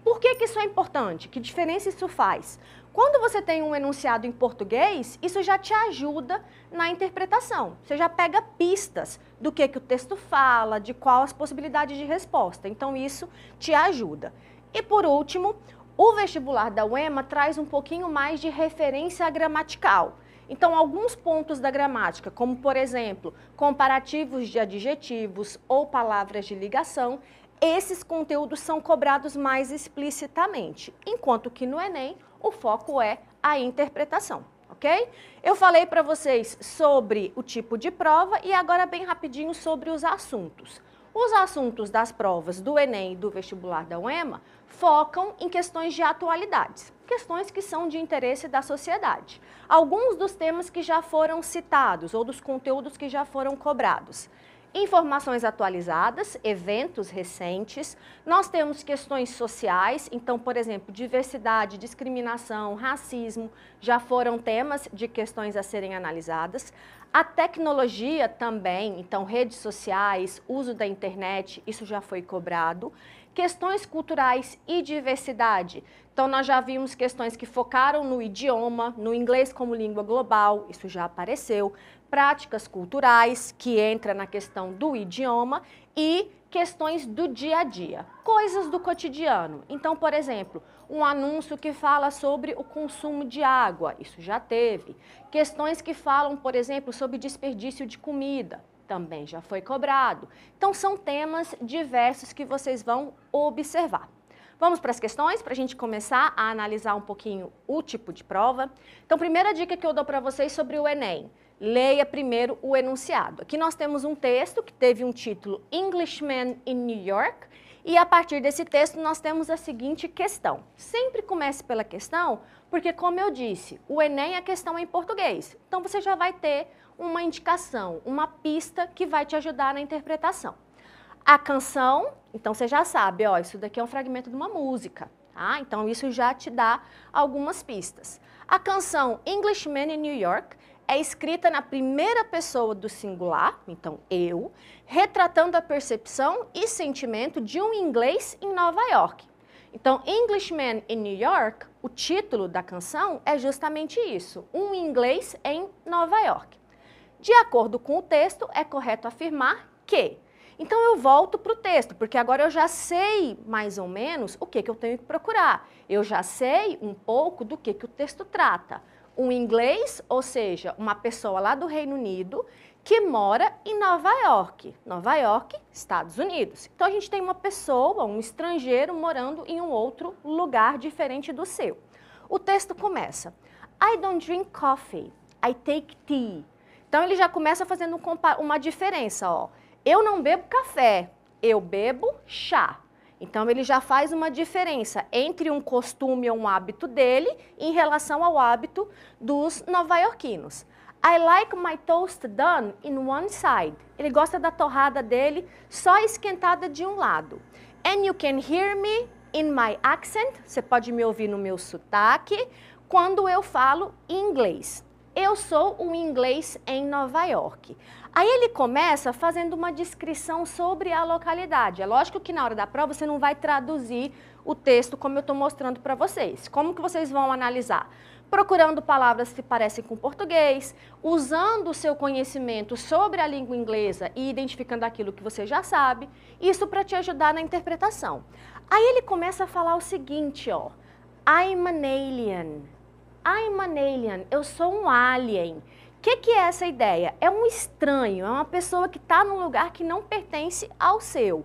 Por que isso é importante? Que diferença isso faz? Quando você tem um enunciado em português, isso já te ajuda na interpretação. Você já pega pistas do que o texto fala, de quais as possibilidades de resposta. Então, isso te ajuda. E, por último, o vestibular da UEMA traz um pouquinho mais de referência gramatical. Então, alguns pontos da gramática, como, por exemplo, comparativos de adjetivos ou palavras de ligação, esses conteúdos são cobrados mais explicitamente, enquanto que no Enem o foco é a interpretação, ok? Eu falei para vocês sobre o tipo de prova e agora bem rapidinho sobre os assuntos. Os assuntos das provas do Enem e do vestibular da UEMA focam em questões de atualidades, questões que são de interesse da sociedade. Alguns dos temas que já foram citados ou dos conteúdos que já foram cobrados. Informações atualizadas, eventos recentes, nós temos questões sociais, então, por exemplo, diversidade, discriminação, racismo, já foram temas de questões a serem analisadas. A tecnologia também, então, redes sociais, uso da internet, isso já foi cobrado. Questões culturais e diversidade. Então, nós já vimos questões que focaram no idioma, no inglês como língua global, isso já apareceu. Práticas culturais, que entra na questão do idioma, e questões do dia a dia, coisas do cotidiano. Então, por exemplo, um anúncio que fala sobre o consumo de água, isso já teve. Questões que falam, por exemplo, sobre desperdício de comida, também já foi cobrado. Então, são temas diversos que vocês vão observar. Vamos para as questões, para a gente começar a analisar um pouquinho o tipo de prova. Então, primeira dica que eu dou para vocês sobre o Enem. Leia primeiro o enunciado. Aqui nós temos um texto que teve um título Englishman in New York, e a partir desse texto nós temos a seguinte questão. Sempre comece pela questão, porque como eu disse, o Enem a questão é em português. Então você já vai ter uma indicação, uma pista que vai te ajudar na interpretação. A canção, então você já sabe, ó, isso daqui é um fragmento de uma música, tá? Então isso já te dá algumas pistas. A canção Englishman in New York é escrita na primeira pessoa do singular, então eu, retratando a percepção e sentimento de um inglês em Nova York. Então, Englishman in New York, o título da canção é justamente isso, um inglês em Nova York. De acordo com o texto, é correto afirmar que. Então, eu volto para o texto, porque agora eu já sei mais ou menos o que eu tenho que procurar. Eu já sei um pouco do que o texto trata. Um inglês, ou seja, uma pessoa lá do Reino Unido, que mora em Nova York. Nova York, Estados Unidos. Então, a gente tem uma pessoa, um estrangeiro, morando em um outro lugar diferente do seu. O texto começa, I don't drink coffee, I take tea. Então, ele já começa fazendo uma diferença, ó. Eu não bebo café, eu bebo chá. Então, ele já faz uma diferença entre um costume ou um hábito dele em relação ao hábito dos nova-iorquinos. I like my toast done in one side. Ele gosta da torrada dele só esquentada de um lado. And you can hear me in my accent. Você pode me ouvir no meu sotaque quando eu falo inglês. Eu sou um inglês em Nova York. Aí ele começa fazendo uma descrição sobre a localidade. É lógico que na hora da prova você não vai traduzir o texto como eu estou mostrando para vocês. Como que vocês vão analisar? Procurando palavras que parecem com português, usando o seu conhecimento sobre a língua inglesa e identificando aquilo que você já sabe, isso para te ajudar na interpretação. Aí ele começa a falar o seguinte, ó, I'm an alien. I'm an alien, eu sou um alien. O que é essa ideia? É um estranho, é uma pessoa que está num lugar que não pertence ao seu.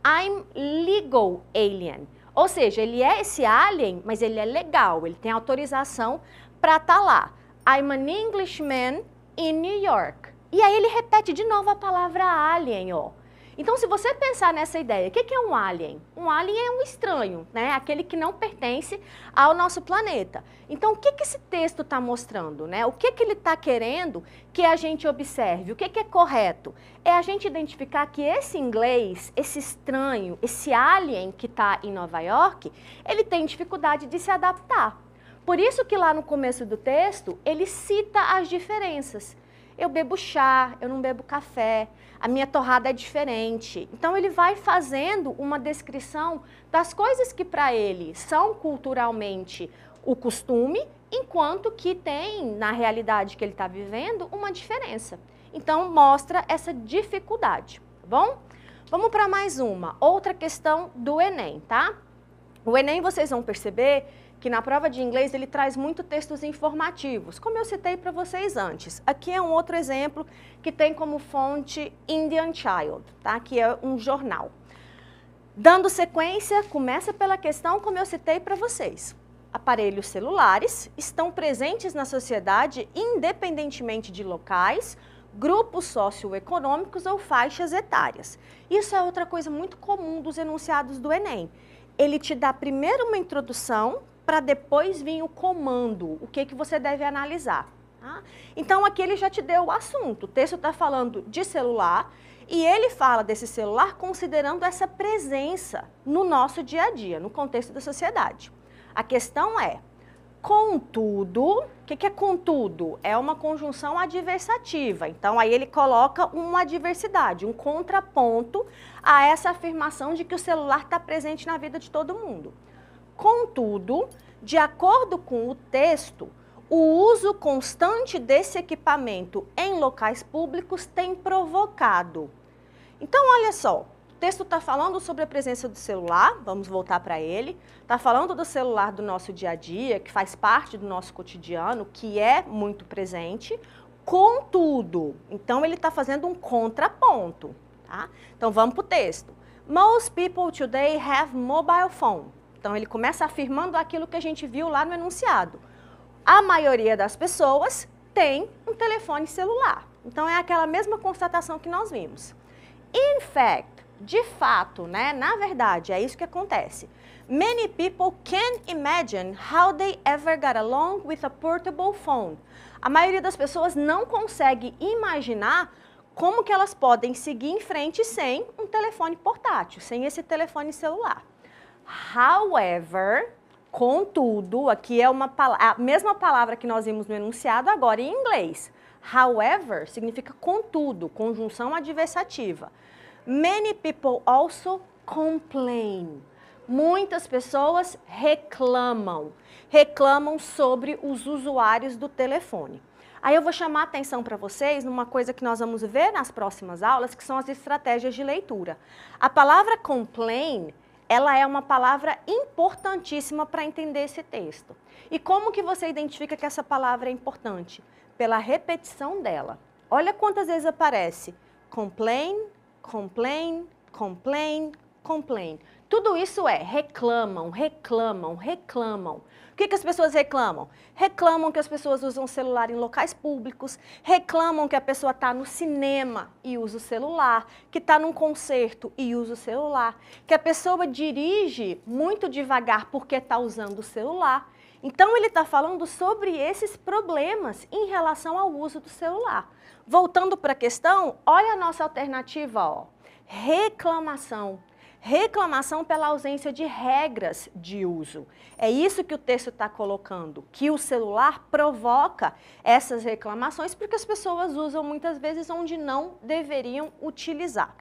I'm legal alien. Ou seja, ele é esse alien, mas ele é legal, ele tem autorização para estar lá. I'm an Englishman in New York. E aí ele repete de novo a palavra alien, ó. Então, se você pensar nessa ideia, o que é um alien? Um alien é um estranho, né? Aquele que não pertence ao nosso planeta. Então, o que esse texto está mostrando, né? O que ele está querendo que a gente observe? O que é correto? É a gente identificar que esse inglês, esse estranho, esse alien que está em Nova York, ele tem dificuldade de se adaptar. Por isso que lá no começo do texto, ele cita as diferenças. Eu bebo chá, eu não bebo café, a minha torrada é diferente. Então ele vai fazendo uma descrição das coisas que para ele são culturalmente o costume, enquanto que tem, na realidade que ele está vivendo, uma diferença. Então mostra essa dificuldade, tá bom? Vamos para mais uma, outra questão do Enem, tá? O Enem, vocês vão perceber que na prova de inglês ele traz muito textos informativos, como eu citei para vocês antes. Aqui é um outro exemplo que tem como fonte Indian Child, tá? Que é um jornal. Dando sequência, começa pela questão como eu citei para vocês. Aparelhos celulares estão presentes na sociedade independentemente de locais, grupos socioeconômicos ou faixas etárias. Isso é outra coisa muito comum dos enunciados do Enem. Ele te dá primeiro uma introdução, para depois vir o comando, o que você deve analisar. Tá? Então, aqui ele já te deu o assunto. O texto está falando de celular e ele fala desse celular considerando essa presença no nosso dia a dia, no contexto da sociedade. A questão é, contudo, o que é contudo? É uma conjunção adversativa. Então, aí ele coloca uma adversidade, um contraponto a essa afirmação de que o celular está presente na vida de todo mundo. Contudo, de acordo com o texto, o uso constante desse equipamento em locais públicos tem provocado. Então, olha só, o texto está falando sobre a presença do celular, vamos voltar para ele, está falando do celular do nosso dia a dia, que faz parte do nosso cotidiano, que é muito presente, contudo, então ele está fazendo um contraponto, tá? Então, vamos para o texto. Most people today have mobile phone. Então, ele começa afirmando aquilo que a gente viu lá no enunciado. A maioria das pessoas tem um telefone celular. Então, é aquela mesma constatação que nós vimos. In fact, de fato, né? Na verdade, é isso que acontece. Many people can't imagine how they ever got along with a portable phone. A maioria das pessoas não consegue imaginar como que elas podem seguir em frente sem um telefone portátil, sem esse telefone celular. However, contudo, aqui é a mesma palavra que nós vimos no enunciado, agora em inglês. However significa contudo, conjunção adversativa. Many people also complain. Muitas pessoas reclamam sobre os usuários do telefone. Aí eu vou chamar a atenção para vocês numa coisa que nós vamos ver nas próximas aulas, que são as estratégias de leitura. A palavra complain, ela é uma palavra importantíssima para entender esse texto. E como que você identifica que essa palavra é importante? Pela repetição dela. Olha quantas vezes aparece. Complain, complain, complain, complain. Tudo isso é reclamam, reclamam, reclamam. O que as pessoas reclamam? Reclamam que as pessoas usam o celular em locais públicos, reclamam que a pessoa está no cinema e usa o celular, que está num concerto e usa o celular, que a pessoa dirige muito devagar porque está usando o celular. Então, ele está falando sobre esses problemas em relação ao uso do celular. Voltando para a questão, olha a nossa alternativa, ó. Reclamação. Reclamação pela ausência de regras de uso. É isso que o texto está colocando, que o celular provoca essas reclamações porque as pessoas usam muitas vezes onde não deveriam utilizar.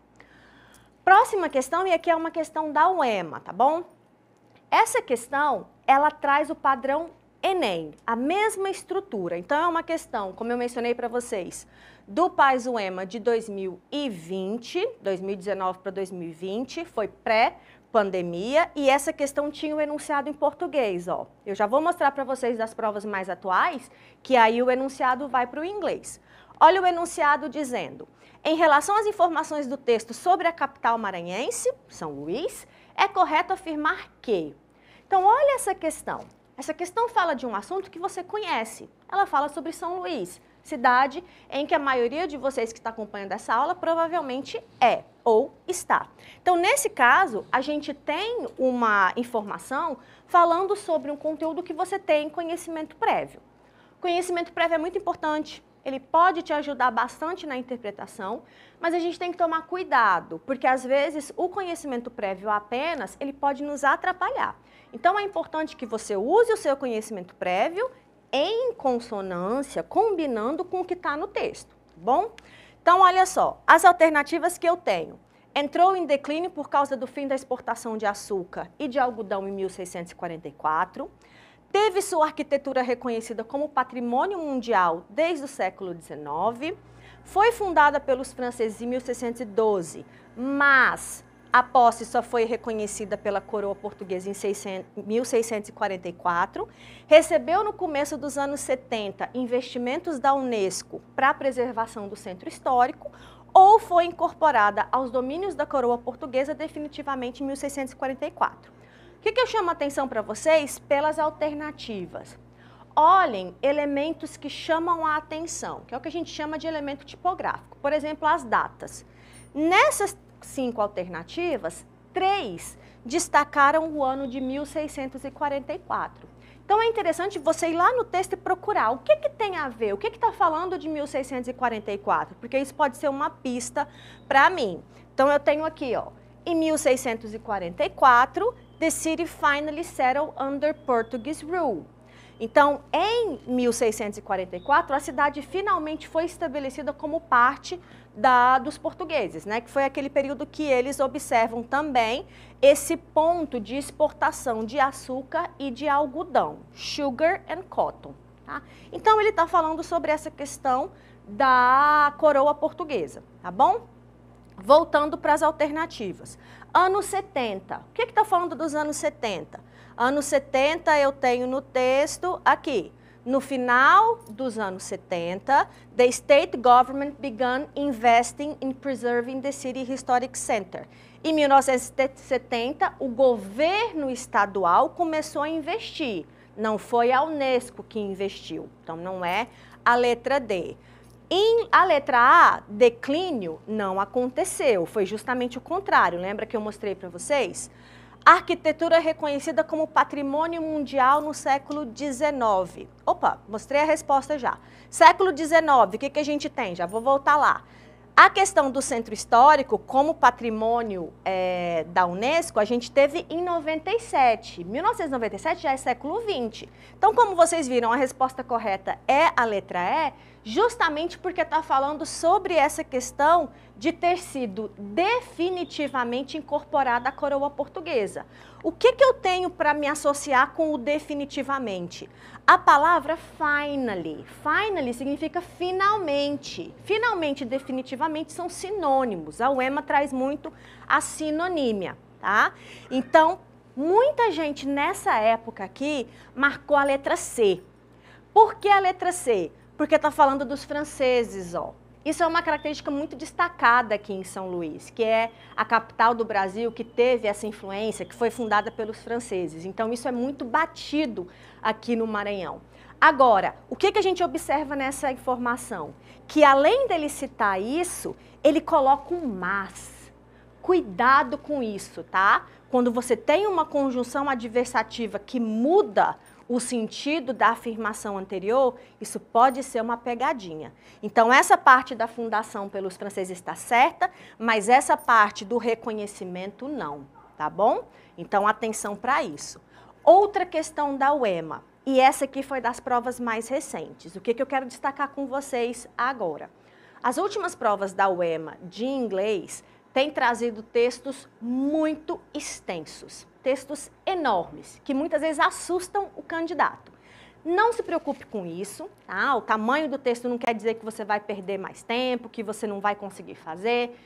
Próxima questão, e aqui é uma questão da UEMA, tá bom? Essa questão, ela traz o padrão Enem, a mesma estrutura. Então, é uma questão, como eu mencionei para vocês, do PAS UEMA de 2020, 2019 para 2020, foi pandemia e essa questão tinha o enunciado em português, ó. Eu já vou mostrar para vocês das provas mais atuais, que aí o enunciado vai para o inglês. Olha o enunciado dizendo: em relação às informações do texto sobre a capital maranhense, São Luís, é correto afirmar que... Então, olha essa questão. Essa questão fala de um assunto que você conhece. Ela fala sobre São Luís, cidade em que a maioria de vocês que está acompanhando essa aula provavelmente é ou está. Então, nesse caso, a gente tem uma informação falando sobre um conteúdo que você tem conhecimento prévio. Conhecimento prévio é muito importante. Ele pode te ajudar bastante na interpretação, mas a gente tem que tomar cuidado, porque às vezes o conhecimento prévio apenas, ele pode nos atrapalhar. Então é importante que você use o seu conhecimento prévio em consonância, combinando com o que está no texto, tá bom? Então olha só, as alternativas que eu tenho. Entrou em declínio por causa do fim da exportação de açúcar e de algodão em 1644. Teve sua arquitetura reconhecida como patrimônio mundial desde o século XIX, foi fundada pelos franceses em 1612, mas a posse só foi reconhecida pela coroa portuguesa em 1644, recebeu no começo dos anos 70 investimentos da Unesco para a preservação do centro histórico, ou foi incorporada aos domínios da coroa portuguesa definitivamente em 1644. O que eu chamo a atenção para vocês? Pelas alternativas. Olhem elementos que chamam a atenção, que é o que a gente chama de elemento tipográfico. Por exemplo, as datas. Nessas 5 alternativas, 3 destacaram o ano de 1644. Então, é interessante você ir lá no texto e procurar o que tem a ver, o que está falando de 1644, porque isso pode ser uma pista para mim. Então, eu tenho aqui, ó, em 1644, the city finally settled under Portuguese rule. Então, em 1644, a cidade finalmente foi estabelecida como parte dos portugueses, né? Que foi aquele período que eles observam também esse ponto de exportação de açúcar e de algodão, sugar and cotton. Tá? Então, ele está falando sobre essa questão da coroa portuguesa, tá bom? Voltando para as alternativas. Anos 70. O que está falando dos anos 70? Anos 70 eu tenho no texto aqui. No final dos anos 70, the state government began investing in preserving the city historic center. Em 1970, o governo estadual começou a investir. Não foi a Unesco que investiu. Então, não é a letra D. A letra A, declínio, não aconteceu, foi justamente o contrário. Lembra que eu mostrei para vocês? A arquitetura é reconhecida como patrimônio mundial no século XIX. Opa, mostrei a resposta já. Século XIX, o que a gente tem? Já vou voltar lá. A questão do centro histórico como patrimônio da Unesco, a gente teve em 97. 1997 já é século XX. Então, como vocês viram, a resposta correta é a letra E, justamente porque está falando sobre essa questão de ter sido definitivamente incorporada à coroa portuguesa. O que eu tenho para me associar com o definitivamente? A palavra finally. Finally significa finalmente. Finalmente e definitivamente são sinônimos. A UEMA traz muito a sinonímia, tá? Então, muita gente nessa época aqui marcou a letra C. Por que a letra C? Porque está falando dos franceses, ó. Isso é uma característica muito destacada aqui em São Luís, que é a capital do Brasil, que teve essa influência, que foi fundada pelos franceses. Então, isso é muito batido aqui no Maranhão. Agora, o que a gente observa nessa informação? Que além dele citar isso, ele coloca um mas. Cuidado com isso, tá? Quando você tem uma conjunção adversativa que muda o sentido da afirmação anterior, isso pode ser uma pegadinha. Então, essa parte da fundação pelos franceses está certa, mas essa parte do reconhecimento não, tá bom? Então, atenção para isso. Outra questão da UEMA, e essa aqui foi das provas mais recentes. O que eu quero destacar com vocês agora? As últimas provas da UEMA de inglês têm trazido textos muito extensos. Textos enormes, que muitas vezes assustam o candidato. Não se preocupe com isso, tá? O tamanho do texto não quer dizer que você vai perder mais tempo, que você não vai conseguir fazer.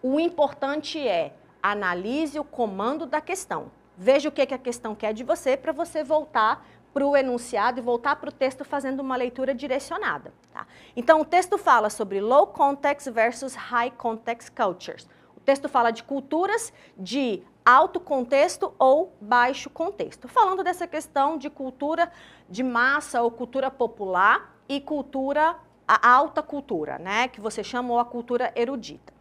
O importante é analise o comando da questão. Veja o que a questão quer de você para você voltar para o enunciado e voltar para o texto fazendo uma leitura direcionada. Tá? Então, o texto fala sobre low context versus high context cultures. O texto fala de culturas de alto contexto ou baixo contexto. Falando dessa questão de cultura de massa ou cultura popular e a alta cultura, né? Que você chamou a cultura erudita.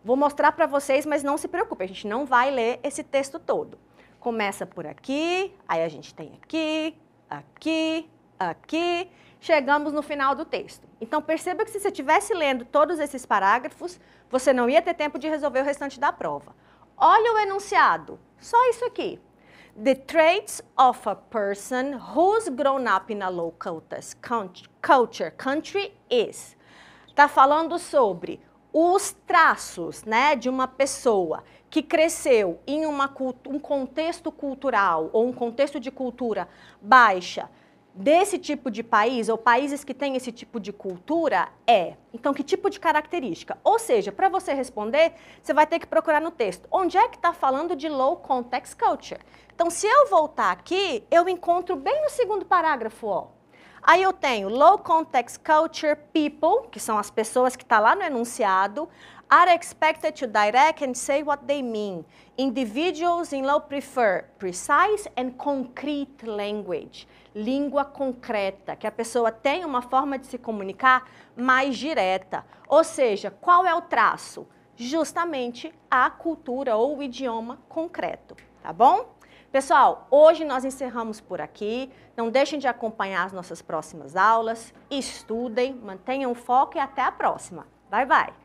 Vou mostrar para vocês, mas não se preocupe, a gente não vai ler esse texto todo. Começa por aqui, aí a gente tem aqui, aqui, aqui, chegamos no final do texto. Então, perceba que se você estivesse lendo todos esses parágrafos, você não ia ter tempo de resolver o restante da prova. Olha o enunciado, só isso aqui. The traits of a person who's grown up in a low country is. Está falando sobre os traços, né, de uma pessoa que cresceu em um contexto cultural ou um contexto de cultura baixa desse tipo de país, ou países que têm esse tipo de cultura, Então, que tipo de característica? Ou seja, para você responder, você vai ter que procurar no texto. Onde é que está falando de low context culture? Então, se eu voltar aqui, eu encontro bem no segundo parágrafo, ó. Aí eu tenho low context culture people, que são as pessoas que estão lá no enunciado, are expected to direct and say what they mean. Individuals in low prefer precise and concrete language. Língua concreta, que a pessoa tem uma forma de se comunicar mais direta. Ou seja, qual é o traço? Justamente a cultura ou o idioma concreto, tá bom? Pessoal, hoje nós encerramos por aqui. Não deixem de acompanhar as nossas próximas aulas. Estudem, mantenham o foco e até a próxima. Bye, bye!